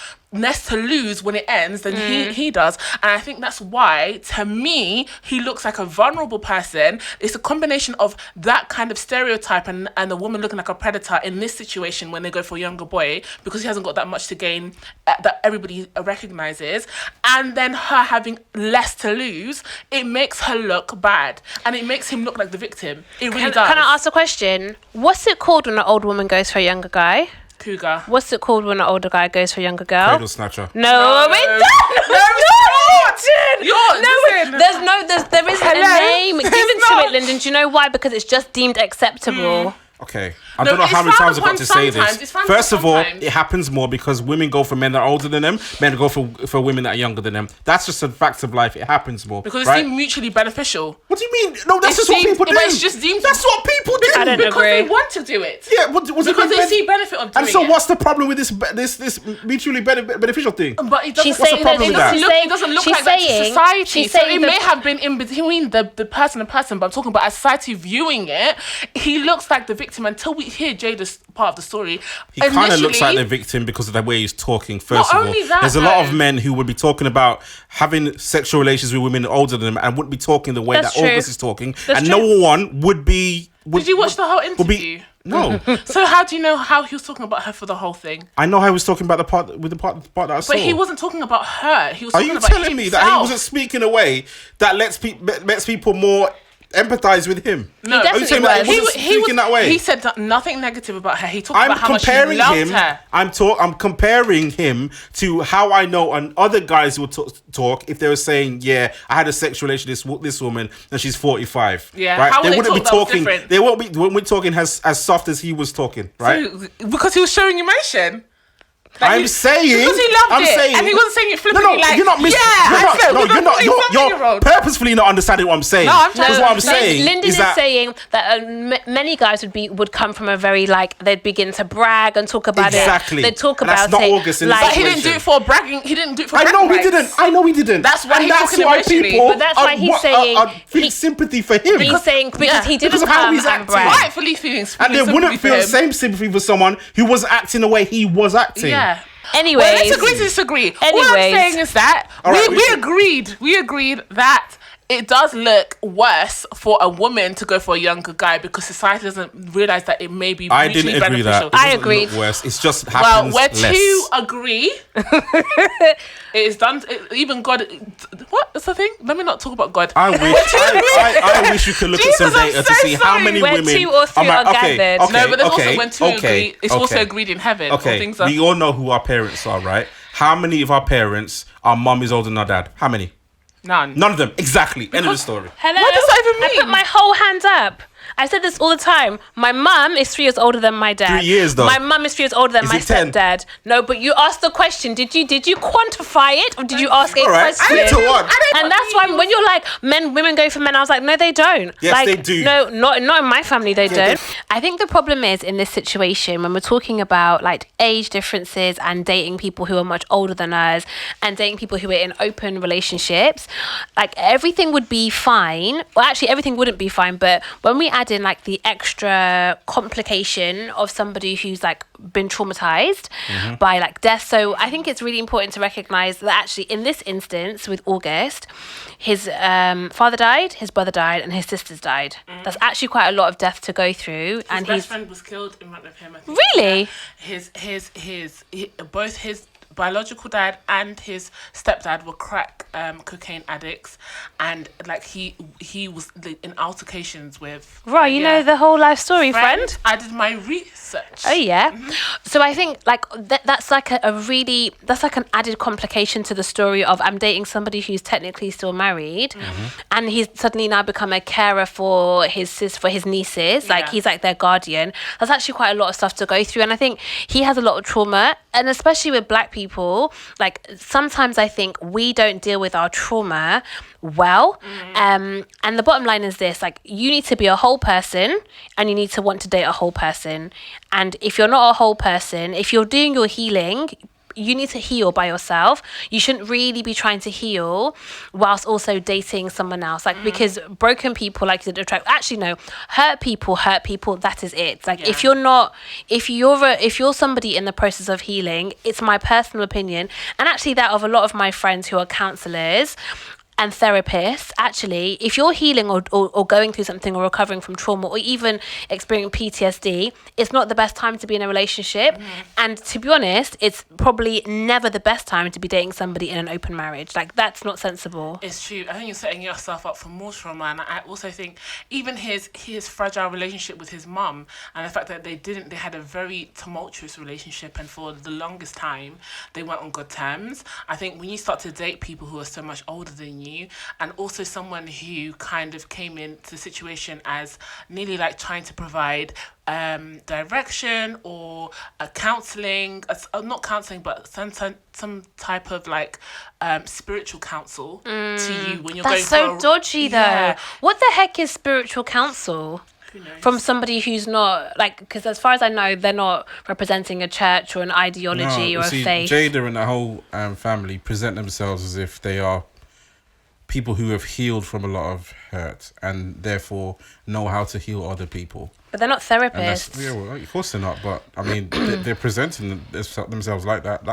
to lose when it ends than he does. And I think that's why, to me, he looks like a vulnerable person. It's a combination of that kind of stereotype and the woman looking like a predator in this situation when they go for a younger boy, because he hasn't got that much to gain, that everybody recognizes, and then her having less to lose. It makes her look bad, and it makes him look like the victim. It really does. Can I ask a question? What's it called when an old woman goes for a younger guy? Cougar. What's it called when an older guy goes for a younger girl? Cradle snatcher. No, it's not. There isn't a name given to it, Lyndon. Do you know why? Because it's just deemed acceptable. Okay, I don't know how many times I've got to say this. First of all, it happens more because women go for men that are older than them, men go for women that are younger than them. That's just a fact of life. It happens more. Because it's deemed mutually beneficial. What do you mean? No, that's just what people do. It's just deemed. That's what people do. I don't because agree. they want to do it. Yeah, because they see benefit of doing it. And so, what's the problem with this mutually beneficial thing? But it doesn't. She's saying that It doesn't look like that to society. So it may have been in between the person and person, but I'm talking about as society viewing it. He looks like the victim until we hear Jada's part of the story. He kind of looks like the victim because of the way he's talking. First of all, there's a lot of men who would be talking about having sexual relations with women older than them and wouldn't be talking the way that August is talking, and no one would be. Did you watch the whole interview? No. So how do you know how he was talking about her for the whole thing? I know how he was talking about the part that I saw. But he wasn't talking about her. He was. Are talking you about telling me that he wasn't speaking a way that lets people more empathize with him? No, are you saying that he wasn't speaking that way? He said nothing negative about her. He talked about how much he loved her. I'm comparing him to how I know and other guys would talk if they were saying, "Yeah, I had a sexual relation with this woman and she's 45." Yeah, right? how they would wouldn't be talking. Different? They won't be talking as soft as he was talking, right? So, because he was showing emotion. I'm saying because he loved it, and he wasn't saying it flippantly. No, you're not you're purposefully not understanding what I'm saying. No, I'm what I'm saying. Lyndon is saying that many guys would come from a very they'd begin to brag and talk about it. They'd talk about that's not it. August in but he didn't do it for bragging. He didn't do it for. I know he didn't. That's why he's talking emotionally. But that's why he's saying feeling sympathy for him. He's saying because he didn't come and brag. Rightfully feeling sympathy. And they wouldn't feel the same sympathy for someone who was acting the way he was acting. Yeah. Anyway, let's agree to disagree. All I'm saying is that we agreed that it does look worse for a woman to go for a younger guy because society doesn't realize that it may be mutually beneficial. I didn't agree that. I agreed. Worse. It's just happens where less. two agree, it is done. Even God. What's the thing? Let me not talk about God. I wish you could look at some data to see how many where women. Two or three are gathered. No, but there's also when two agree. It's also agreed in heaven. Okay, we all know who our parents are, right? How many of our parents, our mum is older than our dad? How many? None. None of them. Exactly. End of the story. Hello. What does that even mean? I put my whole hand up. I said this all the time. My mum is 3 years older than my dad. 3 years though. My mum is 3 years older than my 10? stepdad. No, but you asked the question. Did you quantify it or did you ask a right. question? I to one. And that's why when you're like women go for men, I was like, no, they don't. Yes, they do. No, not in my family, they don't. I think the problem is in this situation when we're talking about age differences and dating people who are much older than us and dating people who are in open relationships, everything would be fine. Well, actually, everything wouldn't be fine. But when we add in the extra complication of somebody who's been traumatized by death, so I think it's really important to recognize that actually in this instance with August, his father died, his brother died, and his sisters died. That's actually quite a lot of death to go through. His best friend was killed in front of him. I think. Really? Both his biological dad and his stepdad were crack cocaine addicts, and he was in altercations with. Right, you know the whole life story, friend. I did my research. Oh yeah. So I think that's that's an added complication to the story of I'm dating somebody who's technically still married, and he's suddenly now become a carer for his nieces. He's their guardian. That's actually quite a lot of stuff to go through, and I think he has a lot of trauma, and especially with Black people, sometimes I think we don't deal with our trauma well. And the bottom line is this: you need to be a whole person, and you need to want to date a whole person. And if you're not a whole person, if you're doing your healing, you need to heal by yourself. You shouldn't really be trying to heal whilst also dating someone else. Like, because broken people, like, you attract, actually, no, hurt people, that is it. Like, if you're somebody in the process of healing, it's my personal opinion, and actually that of a lot of my friends who are counselors and therapists, actually, if you're healing or going through something or recovering from trauma or even experiencing PTSD, it's not the best time to be in a relationship. And to be honest, it's probably never the best time to be dating somebody in an open marriage. Like, that's not sensible. It's true. I think you're setting yourself up for more trauma, and I also think even his fragile relationship with his mum, and the fact that they had a very tumultuous relationship, and for the longest time they weren't on good terms. I think when you start to date people who are so much older than you, and also someone who kind of came into the situation as nearly like trying to provide direction or counselling, not counselling, but some type of like spiritual counsel to you when you're That's going so dodgy, though. What the heck is spiritual counsel? From somebody who's not, like, because as far as I know, they're not representing a church or an ideology or a faith. Jada and the whole family present themselves as if they are people who have healed from a lot of hurt and therefore know how to heal other people. But they're not therapists. Yeah, well, of course they're not. But I mean, they're presenting themselves like that.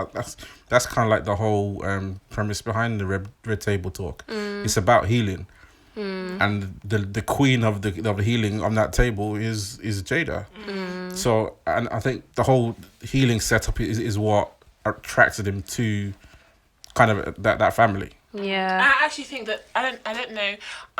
That's kind of like the whole premise behind the red table talk. It's about healing, and the queen of the healing on that table is Jada. So, and I think the whole healing setup is what attracted him to kind of that family. Yeah. I actually think that I don't know,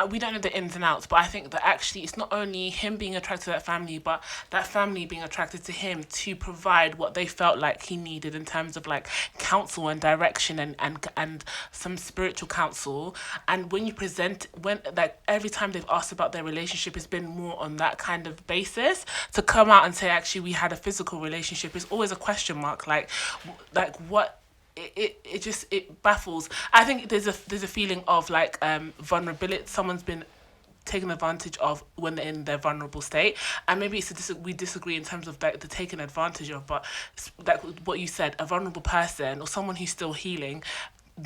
we don't know the ins and outs, but I think that actually it's not only him being attracted to that family, but that family being attracted to him to provide what they felt like he needed in terms of like counsel and direction and some spiritual counsel. And when like every time they've asked about their relationship, it's been more on that kind of basis. To come out and say actually we had a physical relationship is always a question mark. Like what. It baffles. I think there's a feeling of like vulnerability. Someone's been taken advantage of when they're in their vulnerable state, and maybe we disagree in terms of like the taken advantage of, but like what you said, a vulnerable person or someone who's still healing.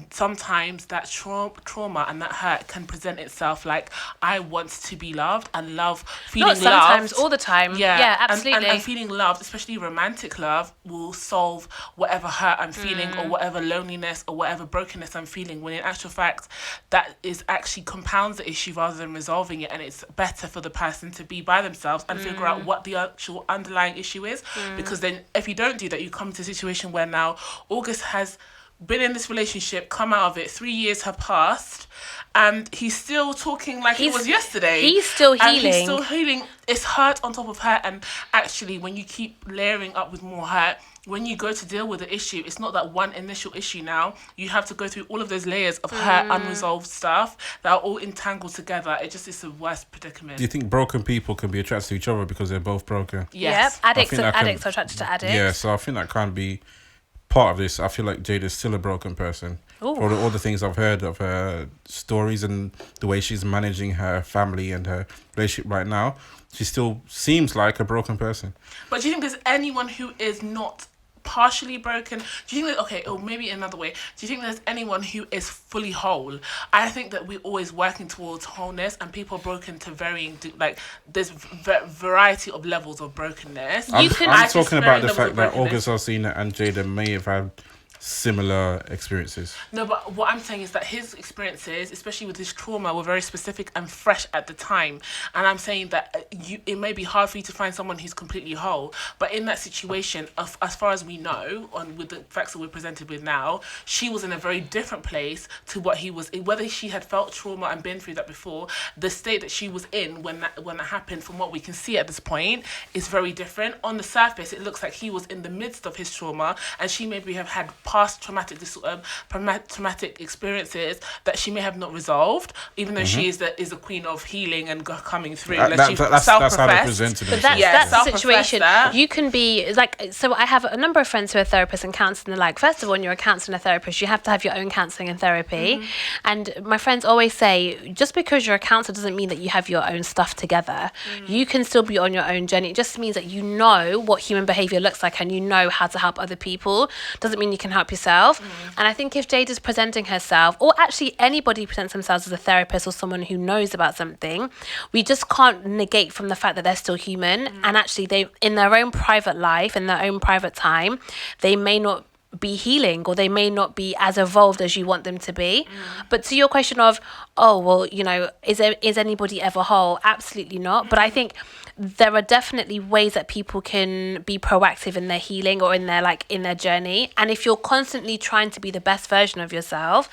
Sometimes that trauma and that hurt can present itself like, I want to be loved and feeling loved. Not sometimes, loved. all the time. Yeah, absolutely. And feeling loved, especially romantic love, will solve whatever hurt I'm feeling or whatever loneliness or whatever brokenness I'm feeling, when in actual fact, that is actually compounds the issue rather than resolving it. And it's better for the person to be by themselves and figure out what the actual underlying issue is. Because then if you don't do that, you come to a situation where now August has been in this relationship, come out of it, 3 years have passed, and he's still talking like it was yesterday. He's still healing. And he's still healing. It's hurt on top of hurt, and actually when you keep layering up with more hurt, when you go to deal with the issue, it's not that one initial issue now. You have to go through all of those layers of hurt, unresolved stuff that are all entangled together. It's the worst predicament. Do you think broken people can be attracted to each other because they're both broken? Yes. Yep. Addicts are attracted to addicts. Yeah, so I think that can be part of this. I feel like Jada's still a broken person. For all the things I've heard of her stories and the way she's managing her family and her relationship right now, she still seems like a broken person. But do you think there's anyone who is not partially broken? Do you think that, or maybe another way, do you think there's anyone who is fully whole? I think that we're always working towards wholeness, and people are broken to varying, like there's variety of levels of brokenness. I'm talking about the fact that August Alsina and Jada may have had similar experiences. No, but what I'm saying is that his experiences, especially with his trauma, were very specific and fresh at the time. And I'm saying that it may be hard for you to find someone who's completely whole, but in that situation, as far as we know, with the facts that we're presented with now, she was in a very different place to what he was. Whether she had felt trauma and been through that before, the state that she was in when that happened, from what we can see at this point, is very different. On the surface, it looks like he was in the midst of his trauma, and she maybe have had past traumatic experiences that she may have not resolved, even though she is the queen of healing and coming through. That's how they presented it. That's the situation. You can be like, so I have a number of friends who are therapists and counselors, and they're like, first of all, when you're a counsellor and a therapist, you have to have your own counselling and therapy. And my friends always say, just because you're a counsellor doesn't mean that you have your own stuff together. You can still be on your own journey. It just means that you know what human behaviour looks like and you know how to help other people. Doesn't mean you can help yourself. And I think if Jada's presenting herself, or actually anybody presents themselves as a therapist or someone who knows about something, we just can't negate from the fact that they're still human. And actually, they, in their own private life, in their own private time, they may not be healing, or they may not be as evolved as you want them to be. But to your question of, oh well, you know, is anybody ever whole? Absolutely not. But I think there are definitely ways that people can be proactive in their healing, or in their journey. And if you're constantly trying to be the best version of yourself,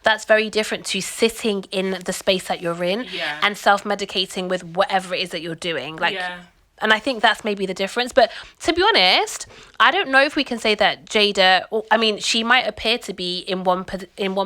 that's very different to sitting in the space that you're in and self-medicating with whatever it is that you're doing. And I think that's maybe the difference. But to be honest, I don't know if we can say that Jada, I mean, she might appear to be in one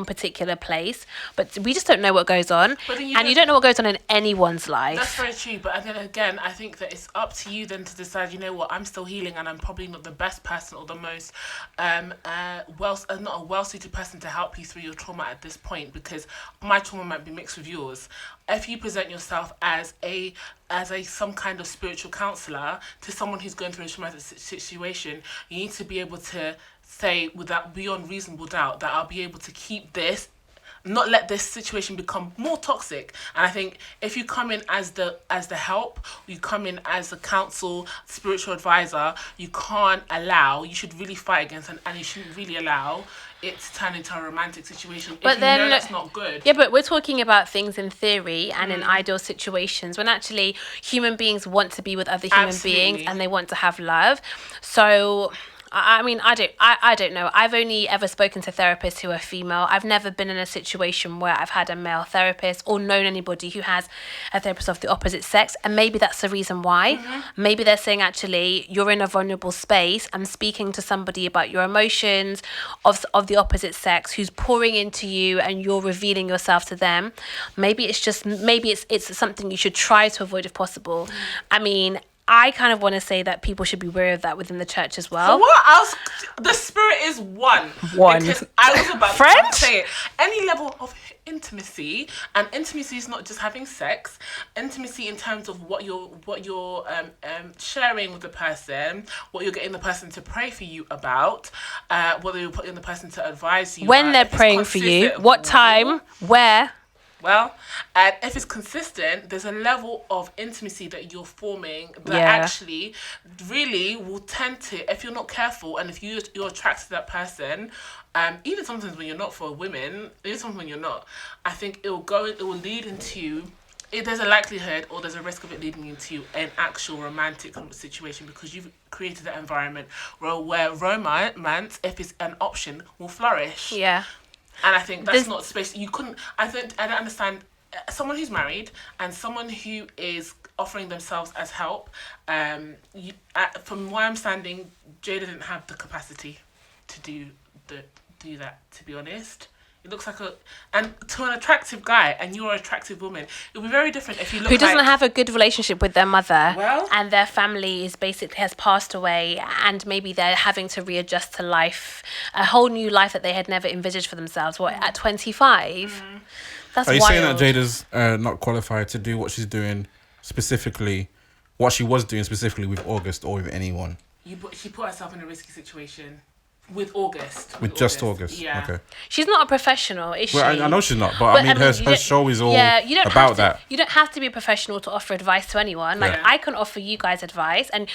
particular place, but we just don't know what goes on. You don't know what goes on in anyone's life. That's very true. But then again, I think that it's up to you then to decide, you know what, I'm still healing, and I'm probably not the best person or the most not a well-suited person to help you through your trauma at this point, because my trauma might be mixed with yours. If you present yourself as some kind of spiritual counselor to someone who's going through a traumatic situation, you need to be able to say without beyond reasonable doubt that I'll be able to keep this, not let this situation become more toxic. And I think if you come in as the help, you come in as a counsel, spiritual advisor, you should really fight against and you shouldn't really allow it to turn into a romantic situation. But then, you know that's not good. Yeah, but we're talking about things in theory and in ideal situations, when actually human beings want to be with other human beings, and they want to have love. So I mean, I don't know. I've only ever spoken to therapists who are female. I've never been in a situation where I've had a male therapist or known anybody who has a therapist of the opposite sex. And maybe that's the reason why. Maybe they're saying, actually, you're in a vulnerable space. I'm speaking to somebody about your emotions of the opposite sex who's pouring into you, and you're revealing yourself to them. Maybe it's something you should try to avoid if possible. I mean, I kind of want to say that people should be wary of that within the church as well. For what else? The spirit is one. Because I was about to say it. Any level of intimacy, and intimacy is not just having sex. Intimacy in terms of what you're sharing with the person, what you're getting the person to pray for you about, whether you're putting the person to advise you. When they're praying for you, what time, where. Well, and if it's consistent, there's a level of intimacy that you're forming that actually really will tend to, if you're not careful, and if you're attracted to that person, even sometimes when you're not, for women, even sometimes when you're not, I think it will lead into, there's a likelihood or there's a risk of it leading into an actual romantic situation, because you've created that environment where romance, if it's an option, will flourish. Yeah. And I think that's not space. I don't understand someone who's married and someone who is offering themselves as help. From my understanding, Jada didn't have the capacity to do that. To be honest, it looks like and to an attractive guy, and you're an attractive woman, it'll be very different if you look. Who doesn't have a good relationship with their mother, well, and their family has passed away, and maybe they're having to readjust to life, a whole new life that they had never envisaged for themselves. At 25, that's Are you wild. saying that Jada's not qualified to do what she's doing specifically, what she was doing specifically with August or with anyone? She put herself in a risky situation. With August. With just August? Yeah. Okay. She's not a professional, is she? Well, I know she's not, but I mean, her show is all about that. You don't have to be a professional to offer advice to anyone. Like, I can offer you guys advice, and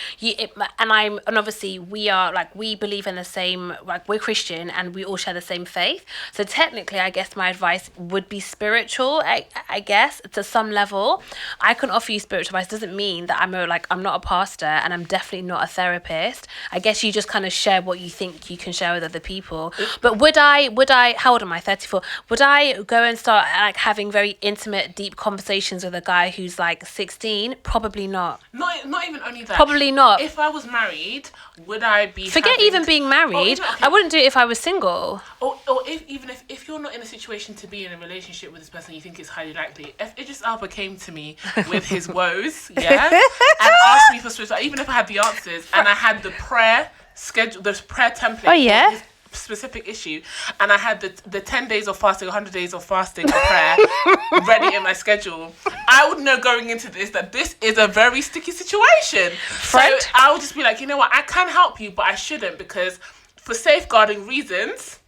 obviously we believe in the same, like, we're Christian and we all share the same faith. So technically, I guess my advice would be spiritual, I guess, to some level. I can offer you spiritual advice. Doesn't mean that I'm not a pastor, and I'm definitely not a therapist. I guess you just kind of share what you think you can share with other people. But would I how old am I? 34. Would I go and start like having very intimate, deep conversations with a guy who's like 16? Probably not. Not even only that. Probably not. If I was married, would I be even being married. I wouldn't do it if I was single. Or if you're not in a situation to be in a relationship with this person, you think it's highly likely. If Idris Elba came to me with his woes, and asked me for spiritual, even if I had the answers and I had the prayer schedule, the prayer template for his specific issue, and I had the 10 days of fasting, 100 days of fasting and prayer ready in my schedule, I would know going into this that this is a very sticky situation. So I would just be like, you know what, I can help you, but I shouldn't, because for safeguarding reasons,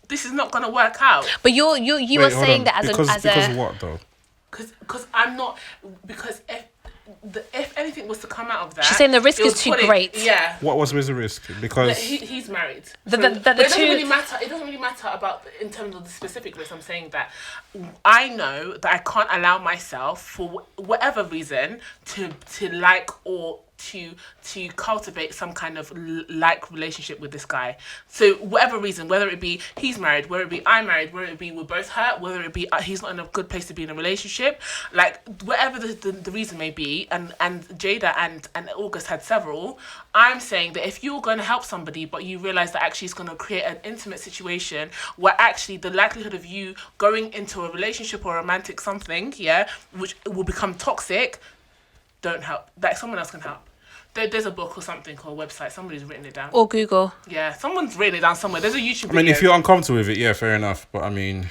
this is not going to work out. But you Wait, are hold saying on. that because of what though? Because I'm not, because if anything was to come out of that, She's saying the risk it is would too put it- great. Yeah. What was the risk? Because He's married. The But it doesn't two- really matter. It doesn't really matter about in terms of the specific risk. I'm saying that I know that I can't allow myself for whatever reason to like or to cultivate some kind of like relationship with this guy. So whatever reason, whether it be he's married, whether it be I'm married, whether it be we're both hurt, whether it be he's not in a good place to be in a relationship, like whatever the reason may be, and Jada and August had several. I'm saying that if you're going to help somebody but you realize that actually it's going to create an intimate situation where actually the likelihood of you going into a relationship or romantic something, which will become toxic, don't help. Like someone else can help. There's a book or something or a website. Somebody's written it down. Or Google. Yeah, someone's written it down somewhere. There's a YouTube video. I mean, if you're uncomfortable with it, yeah, fair enough. But I mean,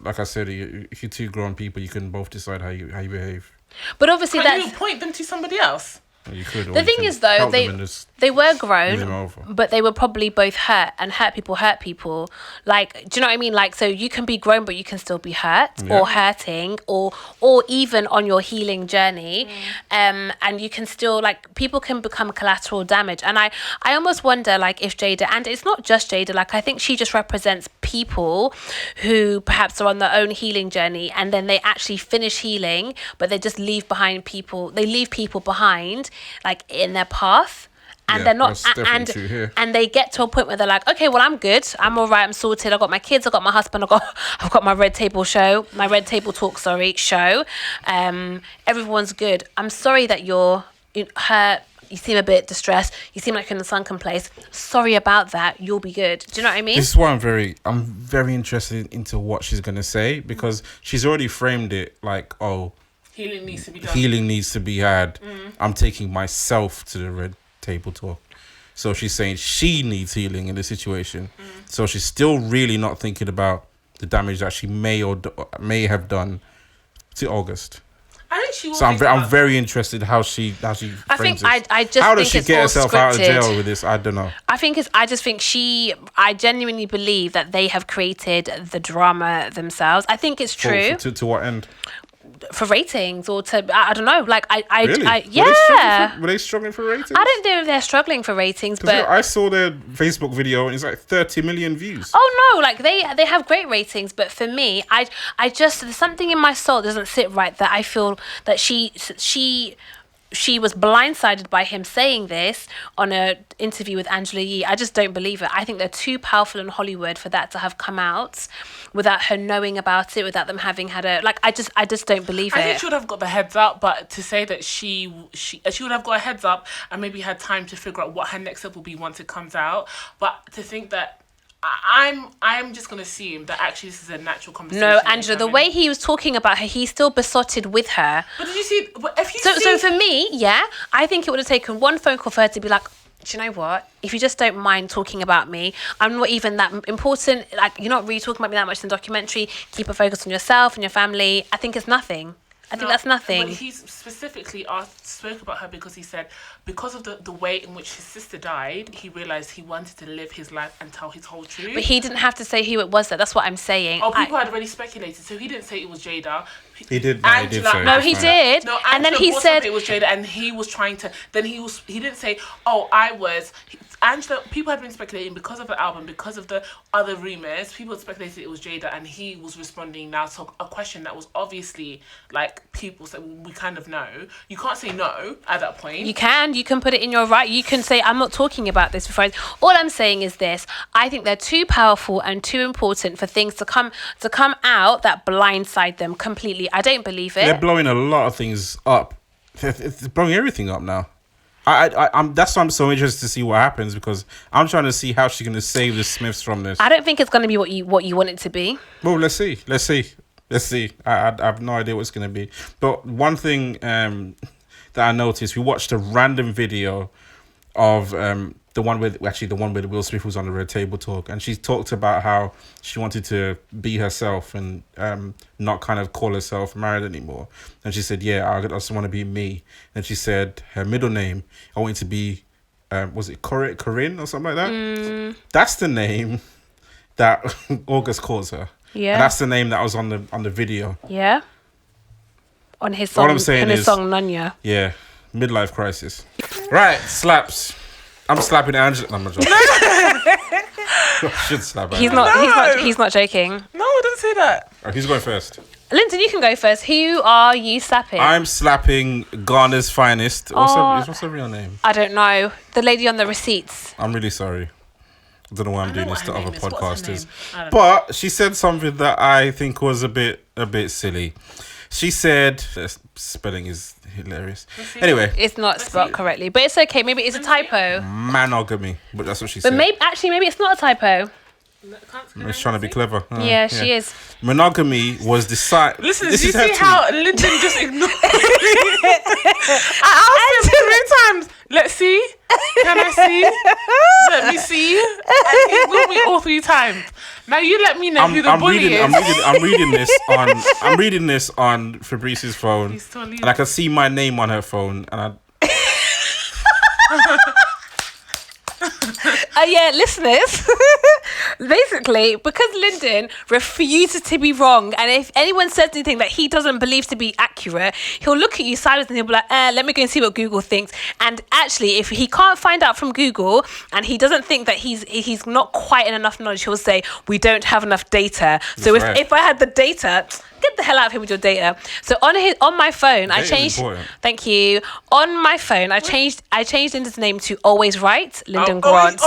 like I said, if you're two grown people, you can both decide how you behave. But obviously Can that's you point them to somebody else? You could. the thing is though, they were move them grown, over. but they were probably both hurt, and hurt people. Like, do you know what I mean? Like, so you can be grown, but you can still be hurt or hurting, or even on your healing journey, and you can still, like, people can become collateral damage. And I almost wonder, like, if Jada, and it's not just Jada, like, I think she just represents people who perhaps are on their own healing journey, and then they actually finish healing, but they just leave people behind, like, in their path. And they're not, that's definitely true here. and they get to a point where they're like, okay, well, I'm good, I'm all right, I'm sorted, I got my kids, I got my husband, I've got my red table show, my red table talk, show. Everyone's good. I'm sorry that you're hurt. You seem a bit distressed. You seem like you're in a sunken place. Sorry about that. You'll be good. Do you know what I mean? This is why I'm very interested into what she's gonna say, because she's already framed it like, oh, Healing needs to be done. healing needs to be had. I'm taking myself to the red table talk. So she's saying she needs healing in this situation. So she's still really not thinking about the damage that she may have done to August. I think she will. So pick I'm up. very interested how she frames I think this. I just how think does she it's get all herself out of scripted. jail with this? I don't know. I genuinely believe that they have created the drama themselves. I think it's true To what end? for ratings, or to, I don't know, like Really? yeah. Were they struggling for ratings? I don't know if they're struggling for ratings, but I saw their Facebook video and it's like 30 million views. oh no, like they have great ratings, but for me, I just, there's something in my soul that doesn't sit right, that I feel that she was blindsided by him saying this on a interview with Angela Yee. I just don't believe it. I think they're too powerful in Hollywood for that to have come out without her knowing about it, without them having had a, like, I just don't believe I it. think she would have got the heads up, but to say that she would have got a heads up and maybe had time to figure out what her next step will be once it comes out. But to think that I'm just gonna assume that actually this is a natural conversation. No, Angela, the way he was talking about her, he's still besotted with her. But did you see? If you So for me, yeah, I think it would have taken one phone call for her to be like, do you know what? If you just don't mind talking about me, I'm not even that important. Like, you're not really talking about me that much in the documentary. Keep a focus on yourself and your family. I think it's nothing. I think that's nothing. But he specifically spoke about her because he said because of the way in which his sister died, he realised he wanted to live his life and tell his whole truth. But he didn't have to say who it was, though. That's what I'm saying. Oh, people had already speculated, so he didn't say it was Jada. He did. No, he did say it. No, he did. No, and then Angela he brought said up it was Jada, and he was trying to. Then he didn't say, "Oh, I was." Angela. People had been speculating because of the album, because of the other rumors. People speculated it was Jada, and he was responding now to a question that was obviously like people said. We kind of know. You can't say no at that point. you can put it in your right. You can say, I'm not talking about this before. All I'm saying is this: I think they're too powerful and too important for things to come out that blindside them completely. I don't believe it. They're blowing a lot of things up. It's blowing everything up now. I'm that's why I'm so interested to see what happens, because I'm trying to see how she's going to save the Smiths from this. I don't think it's going to be what you want it to be. Well, let's see. I have no idea what it's going to be. But one thing that I noticed, we watched a random video of the one with Will Smith was on the Red Table Talk, and she talked about how she wanted to be herself and not kind of call herself married anymore. And she said, "Yeah, I just want to be me." And she said her middle name, I want it to be was it Corinne or something like that? That's the name that August calls her. Yeah. And that's the name that was on the video. Yeah. On his song, All I'm saying is, Nanya. Yeah, midlife crisis. Right, slaps. I'm slapping Angela. No, I'm not joking. I should slap Angela. He's not joking. No, I didn't say that. Right, who's going first? Linton, you can go first. Who are you slapping? I'm slapping Ghana's finest. What's her real name? I don't know. The lady on the receipts. I'm really sorry. I don't know why I'm doing know this what to her other name is. What's her podcasters. name? I don't know. But she said something that I think was a bit silly. She said, spelling is hilarious. Anyway, It's not spelled correctly, but it's okay. Maybe it's a typo. monogamy, but that's what she said. But maybe it's not a typo. She's trying to be clever. Yeah, she is. Monogamy was decided. Listen, do you see how Lyndon just ignored me? I asked him 3 times. Let's see. Can I see? Let me see. And he ignored me all 3 times. Now you let me know who the bully is. I'm reading this on Fabrice's phone, He's totally- and I can see my name on her phone, and I. Yeah, listeners. Basically, because Lyndon refuses to be wrong, and if anyone says anything that he doesn't believe to be accurate, he'll look at you silently and he'll be like, let me go and see what Google thinks. And actually, if he can't find out from Google and he doesn't think that he's not quite in enough knowledge, he'll say, we don't have enough data. So That's right. if I had the data, get the hell out of here with your data. So on my phone, I Data's changed. important. Thank you. On my phone, I changed Lyndon's name to Always Right, Lyndon Oh, Grant.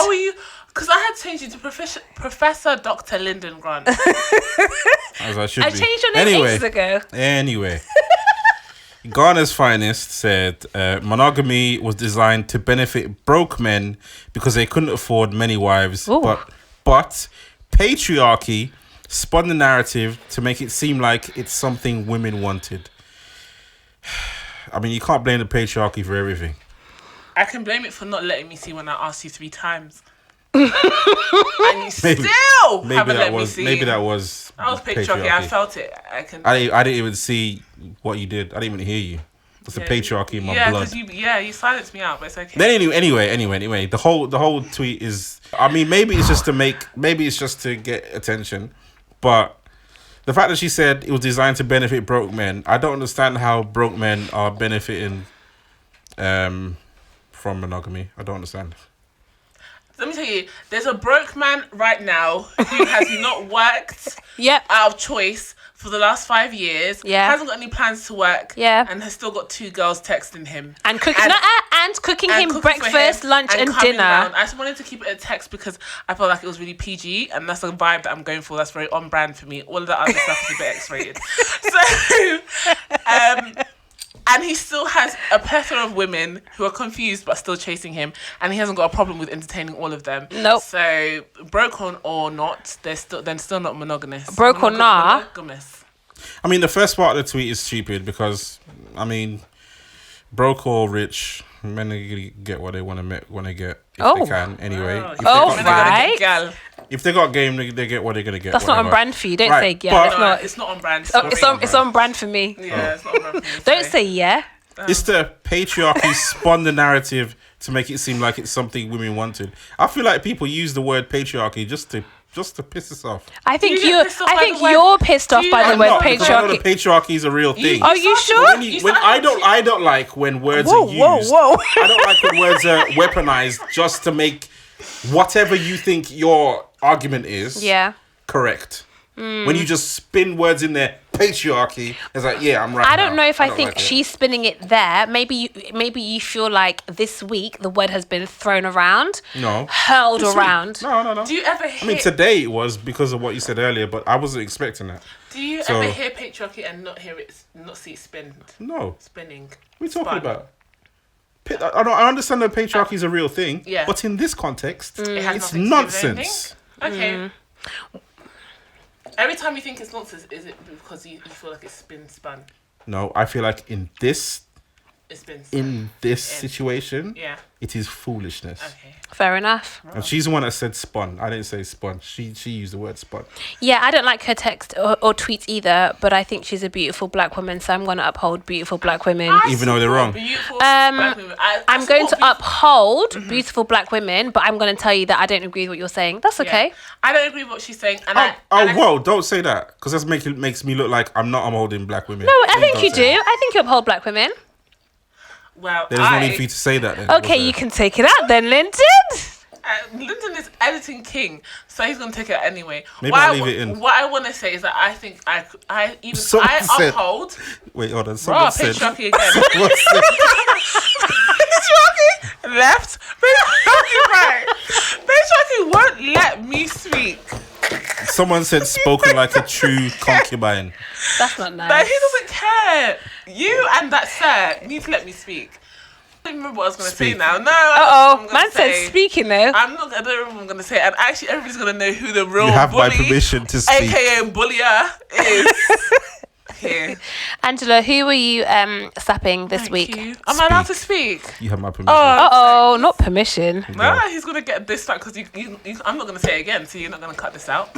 because I had changed you to Professor Dr. Lyndon Grant. As I should I be. changed your name ages ago. Anyway, Ghana's finest said monogamy was designed to benefit broke men because they couldn't afford many wives, Ooh. but patriarchy spun the narrative to make it seem like it's something women wanted. I mean, you can't blame the patriarchy for everything. I can blame it for not letting me see when I asked you 3 times. And you still haven't let me see. Maybe that was patriarchy. I felt it. I didn't even see what you did. I didn't even hear you. It's the patriarchy in my blood. You silenced me out, but it's okay. Then anyway, the whole tweet is. I mean, maybe it's just to get attention, but the fact that she said it was designed to benefit broke men, I don't understand how broke men are benefiting, from monogamy. I don't understand. Let me tell you, there's a broke man right now who has not worked out of choice for the last 5 years. Yeah. Hasn't got any plans to work. Yeah. And has still got 2 girls texting him. And cooking him cooking for breakfast, him lunch, and coming dinner. round. I just wanted to keep it a text because I felt like it was really PG, and that's the vibe that I'm going for. That's very on brand for me. All of the other stuff is a bit X-rated. So, and he still has a plethora of women who are confused but still chasing him, and he hasn't got a problem with entertaining all of them. Nope. So, broke or not, they're still not monogamous. Broke or nah. Monogamous. I mean, the first part of the tweet is stupid because, I mean, broke or rich, men are gonna get what they want to get if they can. Anyway, if they got game, they get what they're gonna get. That's whatever. not on brand for you. Don't say yeah. But- It's not on brand. It's on brand for me. Yeah, it's not on brand for me. Don't say yeah. It's the patriarchy spun the narrative to make it seem like it's something women wanted. I feel like people use the word patriarchy just to piss us off. I think You get pissed off by the word- you're pissed off by the I'm word not, because I know the patriarchy. patriarchy is a real thing. Are you sure? I don't like when words are used. Whoa. I don't like when words are weaponized just to make whatever you think your argument is correct. When you just spin words in there, patriarchy, it's like, yeah, I'm right. I don't know if I think like she's spinning it there. Maybe you feel like this week the word has been thrown around, hurled This week? around. No. Do you ever hear... I mean, today it was because of what you said earlier, but I wasn't expecting that. Do you ever hear patriarchy and not see it spinned? No. Spinning. What are you talking about? I understand that patriarchy is a real thing, yeah. but in this context, It has it's nothing to do with nonsense. anything? Okay. Every time you think it's nonsense, is it because you feel like it's been spun? No, I feel like in this It's been in this situation, Yeah. it is foolishness. Okay. Fair enough. And she's the one that said spun. I didn't say spun. She used the word spun. Yeah, I don't like her text or tweets either, but I think she's a beautiful black woman, so I'm going to uphold beautiful black women. Even though they're wrong. Beautiful black women. I'm going to uphold beautiful black women, but I'm going to tell you that I don't agree with what you're saying. That's okay. Yeah. I don't agree with what she's saying. And whoa, don't say that. Because that makes me look like I'm not upholding black women. No, I Please think don't you say do. that. I think you uphold black women. Well, There's no need for you to say that then. Okay, you can take it out then, Lyndon. Lyndon is editing king, so he's gonna take it anyway. Maybe I'll leave it in. What I want to say is that I think Someone said- uphold. Wait, hold on. Someone said... patriarchy again. Someone said... Patriarchy left. Patriarchy right. Patriarchy won't let me speak. Someone said spoken like a true concubine. That's not nice. But he doesn't care. You and that sir need to let me speak. I don't remember what I was going to say Speak. now. No. Man said speaking though. I don't remember what I'm going to say. And actually, everybody's going to know who the real You have bully, my permission to speak. AKA bullier, is here. Angela, who were you sapping this week? You. Am I allowed to speak? You have my permission. Uh-oh, not permission. No, he's going to get this back because I'm not going to say it again, so you're not going to cut this out.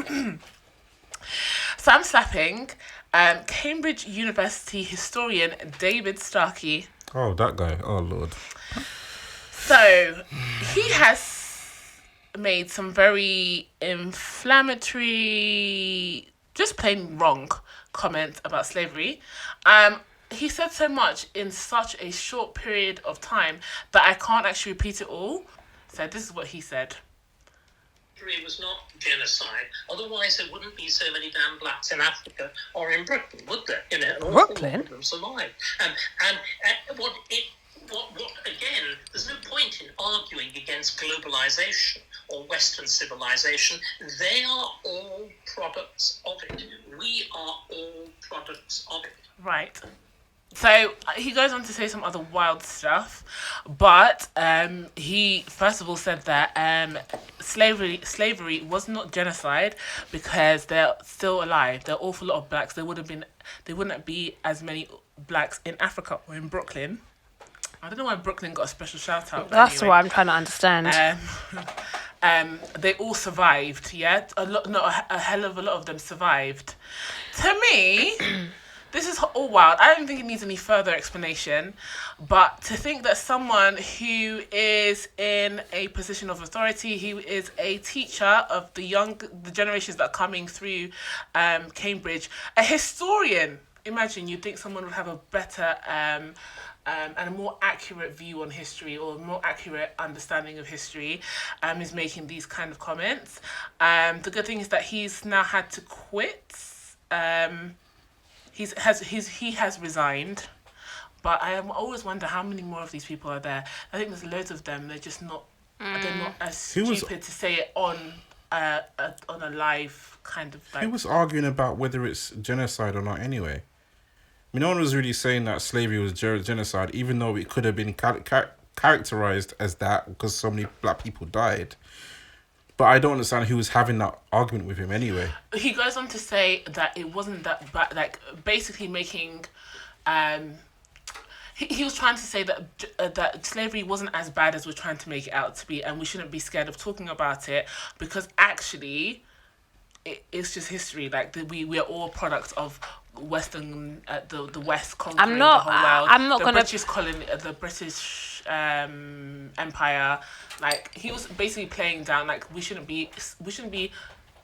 So I'm slapping Cambridge University historian David Starkey. Oh, that guy. Oh, Lord. So he has made some very inflammatory, just plain wrong comments about slavery. He said so much in such a short period of time that I can't actually repeat it all. So this is what he said. It was not genocide. Otherwise, there wouldn't be so many damn blacks in Africa or in Britain, would there? You know, an Brooklyn? awful lot of them survived. What again? There's no point in arguing against globalization or Western civilization. They are all products of it. We are all products of it. Right. So he goes on to say some other wild stuff, but he first of all said that slavery was not genocide because they're still alive. There are an awful lot of blacks. There wouldn't be as many blacks in Africa or in Brooklyn. I don't know why Brooklyn got a special shout out. That's anyway. what I'm trying to understand. They all survived. Yeah, a hell of a lot of them survived. To me. This is all wild. I don't think it needs any further explanation. But to think that someone who is in a position of authority, who is a teacher of the generations that are coming through Cambridge, a historian, imagine you'd think someone would have a better and a more accurate view on history or a more accurate understanding of history, is making these kind of comments. The good thing is that he's now had to quit. He has resigned, but I always wonder how many more of these people are there. I think there's loads of them. They're just not. They're not as stupid to say it on a live kind of. Who was arguing about whether it's genocide or not? Anyway, I mean, no one was really saying that slavery was genocide, even though it could have been characterized as that because so many black people died. But I don't understand who was having that argument with him anyway. He goes on to say that it wasn't that bad, like basically making, he was trying to say that slavery wasn't as bad as we're trying to make it out to be, and we shouldn't be scared of talking about it because actually, it's just history. Like we are all products of Western, the West conquering the whole world. I'm not gonna. The British Empire. Like he was basically playing down. Like we shouldn't be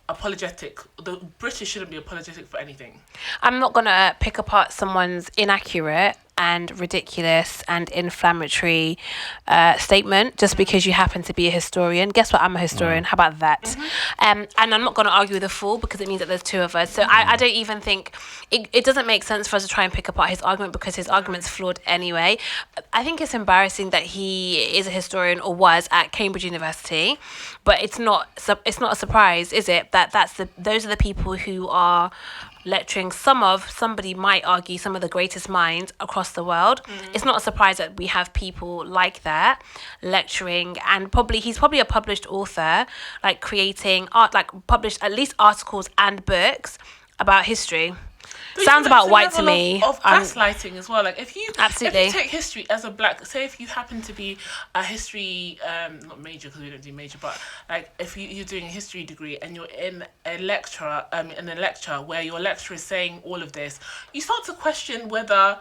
apologetic. The British shouldn't be apologetic for anything. I'm not gonna pick apart someone's inaccurate and ridiculous and inflammatory statement just because you happen to be a historian. Guess what? I'm a historian. How about that? Mm-hmm. And I'm not going to argue with a fool because it means that there's two of us. So I don't even think it doesn't make sense for us to try and pick apart his argument because his argument's flawed anyway. I think it's embarrassing that he is a historian or was at Cambridge University, but it's not a surprise, is it? Those are the people who are lecturing somebody might argue some of the greatest minds across the world. It's not a surprise that we have people like that lecturing, and he's probably a published author, like creating art, like published at least articles and books about history. Sounds about white to me. Of gaslighting as well. Like if you Absolutely. take history as a black, say if you happen to be a history not major because we don't do major, but like if you're doing a history degree and you're in a lecture where your lecturer is saying all of this, you start to question whether.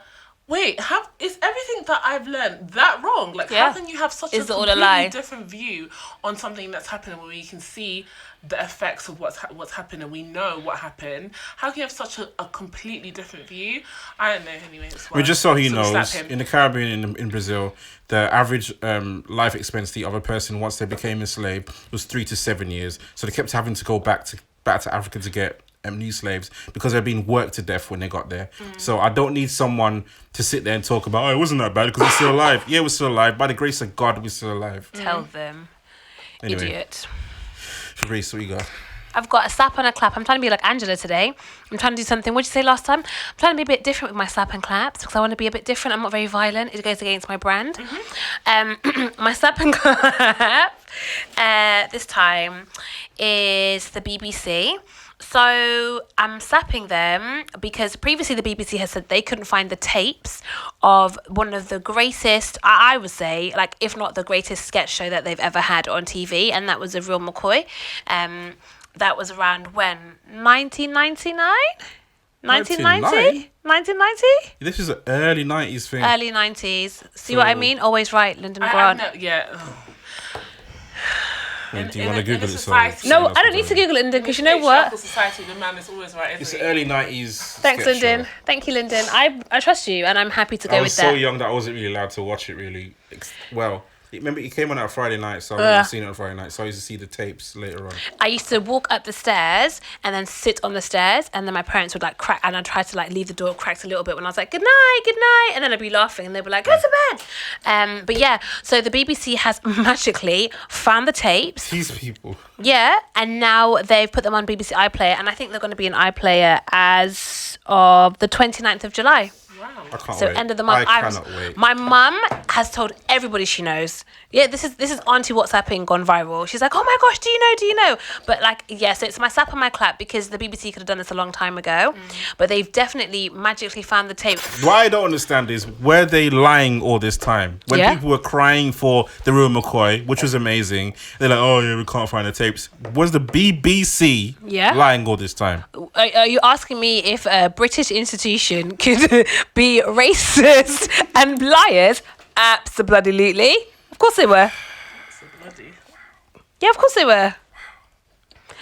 Wait, is everything that I've learned that wrong? Like, how can you have such a completely different view on something that's happening when we can see the effects of what's happened and we know what happened? How can you have such a completely different view? I don't know. Anyway, we just so he knows, in the Caribbean, in Brazil, the average life expectancy of a person once they became enslaved was 3 to 7 years. So they kept having to go back to Africa to get new slaves because they're being worked to death when they got there. So I don't need someone to sit there and talk about, it wasn't that bad because we're still alive. Yeah, we're still alive. By the grace of God, we're still alive. Tell them. Anyway. Idiot. Fabrice, what you got? I've got a slap and a clap. I'm trying to be like Angela today. I'm trying to do something. What did you say last time? I'm trying to be a bit different with my slap and claps because I want to be a bit different. I'm not very violent. It goes against my brand. My slap and clap this time is the BBC. So I'm slapping them because previously the BBC has said they couldn't find the tapes of one of the greatest, I would say, like if not the greatest sketch show that they've ever had on TV, and that was The Real McCoy. That was around when? 1999? 1990? 1990? This is an early 90s thing. Early 90s. See what I mean? Always right, Lyndon Grant. Do you want to Google it? No, I don't need to Google it, Lyndon, because you know what? Society, the man is always right. It's early 90s. Thanks, Lyndon. Thank you, Lyndon. I trust you, and I'm happy to go with that. I was so young that I wasn't really allowed to watch it, really. Well, remember, it came on a Friday night, so I haven't seen it on Friday night, so I used to see the tapes later on. I used to walk up the stairs and then sit on the stairs, and then my parents would like crack, and I'd try to like leave the door cracked a little bit when I was like, good night, and then I'd be laughing, and they'd be like, go to bed. But yeah, so the BBC has magically found the tapes. These people. Yeah, and now they've put them on BBC iPlayer, and I think they're going to be an iPlayer as of the 29th of July. I can't so wait. end of the month. I cannot wait. My mum has told everybody she knows. Yeah, this is Auntie WhatsApping gone viral. She's like, oh my gosh, do you know? But like, yeah, so it's my slap and my clap because the BBC could have done this a long time ago, but they've definitely magically found the tape. What I don't understand is, were they lying all this time? When people were crying for The Real McCoy, which was amazing, they're like, oh yeah, we can't find the tapes. Was the BBC lying all this time? Are you asking me if a British institution could be racist and liars? Absolutely. Of course they were. Yeah, of course they were.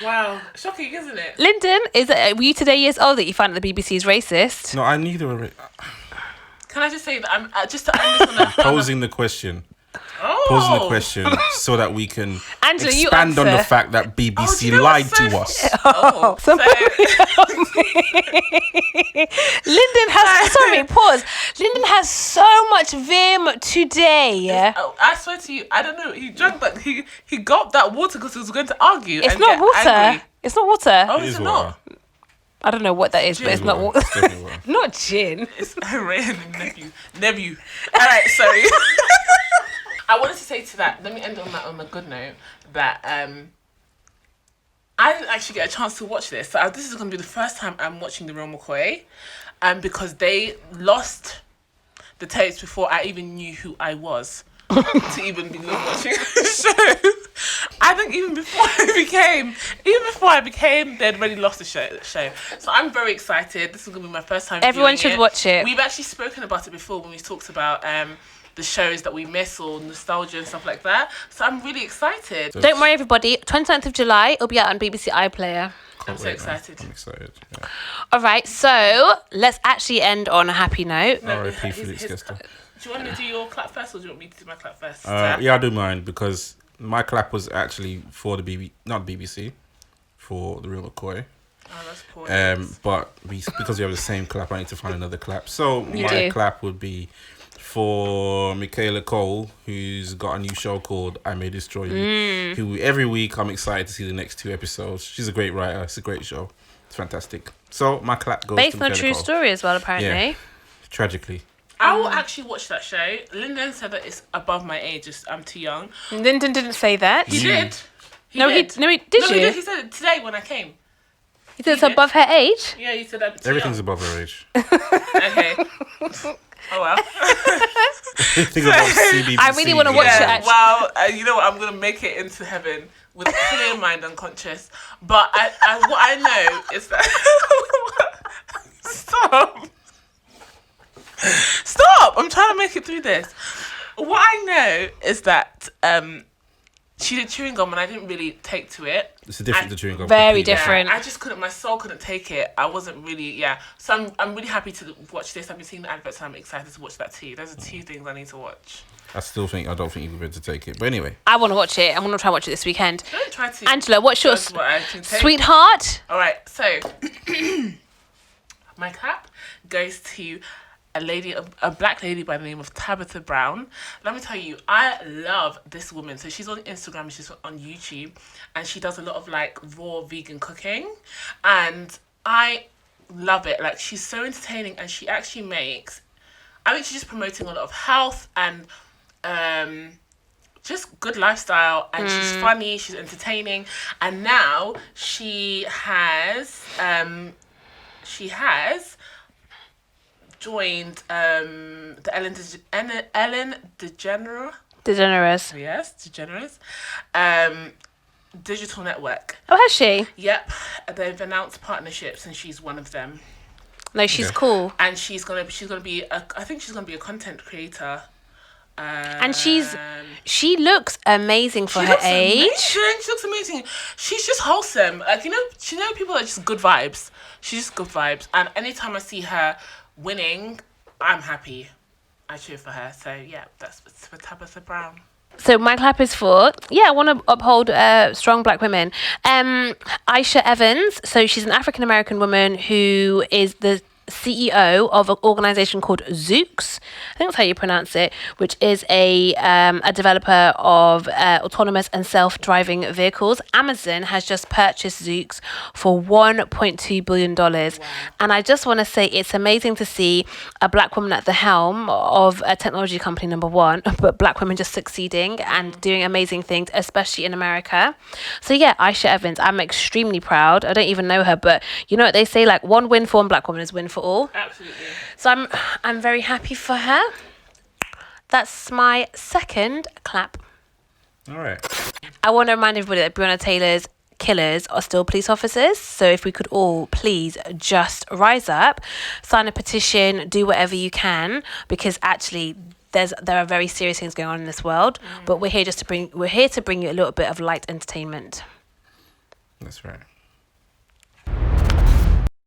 Wow, shocking, isn't it? Lyndon, were you today years old that you found that the BBC is racist? No, I knew they were. Can I just say that I'm just to end this on posing the question. Posing the question so that we can Angela, expand on the fact that BBC lied to us. Lyndon has pause. Lyndon has so much vim today. I swear to you, I don't know. He drank that. He gulped that water because he was going to argue. It's not water. Angry. It's not water. Oh, is it not? I don't know what that is, gin. But it's not water. Not gin. It's Ray and nephew. All right, sorry. I wanted to say to that, let me end on that on a good note, that I didn't actually get a chance to watch this. So this is going to be the first time I'm watching The Real McCoy, because they lost the tapes before I even knew who I was to even begin watching the show. I think even before I became, they'd already lost the show. So I'm very excited. This is going to be my first time. Everyone should watch it. We've actually spoken about it before when we talked about the shows that we miss or nostalgia and stuff like that. So I'm really excited. Don't worry, everybody. 29th of July, it'll be out on BBC iPlayer. I'm so excited. I'm excited. Yeah. All right, so let's actually end on a happy note. R.I.P. Felix Kester. Do you want me to do your clap first, or do you want me to do my clap first? Yeah, I'll do mine because my clap was actually for the not BBC, for The Real McCoy. Oh, that's poor. But because we have the same clap, I need to find another clap. So my clap would be for Michaela Cole, who's got a new show called I May Destroy You, who every week I'm excited to see the next 2 episodes. She's a great writer. It's a great show. It's fantastic. So my clap goes based to on a true Cole. story as well, apparently. Yeah, tragically. I will actually watch that show. Lyndon said that it's above my age. I'm too young. Lyndon didn't say that. He did. Did you? He said it today when I came. You think it's above her age? Yeah, you said that. Everything's above her age. Okay. Oh well. Everything above CBBC. I really wanna watch it, actually. Well, you know what? I'm gonna make it into heaven with a clear mind, unconscious. But what I know is that stop. I'm trying to make it through this. What I know is that she did chewing gum, and I didn't really take to it. It's a different to chewing gum. Very completely. different. I just couldn't. My soul couldn't take it. I wasn't really. Yeah. So I'm really happy to watch this. I've been seeing the adverts, and I'm excited to watch that too. Those are two things I need to watch. I don't think you'll be able to take it. But anyway. I want to watch it. I'm going to try and watch it this weekend. Don't try to. Angela, what's your judge what I can take. sweetheart? All right. So my clap goes to a black lady by the name of Tabitha Brown. Let me tell you, I love this woman. So she's on Instagram, she's on YouTube, and she does a lot of like raw vegan cooking, and I love it. Like, she's so entertaining, and she actually makes, I think she's just promoting a lot of health and just good lifestyle, and she's funny, she's entertaining, and now she has joined the Ellen DeGeneres. Yes, DeGeneres digital network. Oh, has she? Yep, they've announced partnerships, and she's one of them. No, she's Okay. cool. And she's gonna be I think she's gonna be a content creator. And she looks amazing for her age. Amazing. She looks amazing. She's just wholesome. Like, people are just good vibes. She's just good vibes. And anytime I see her winning, I'm happy. I cheer for her. So yeah, that's for Tabitha Brown. So my clap is for, I want to uphold strong black women. Aisha Evans, so she's an African-American woman who is the CEO of an organization called Zoox, I think that's how you pronounce it, which is a developer of autonomous and self-driving vehicles. Amazon has just purchased Zoox for $1.2 billion. Wow. And I just want to say it's amazing to see a black woman at the helm of a technology company, number one, but black women just succeeding and doing amazing things, especially in America. So yeah, Aisha Evans, I'm extremely proud. I don't even know her, but you know what they say, like, one win for one black woman is win for all. Absolutely. So I'm very happy for her. That's my second clap. All right. I want to remind everybody that Breonna Taylor's killers are still police officers. So if we could all please just rise up, sign a petition, do whatever you can, because actually there are very serious things going on in this world. But we're here to bring you a little bit of light entertainment. That's right.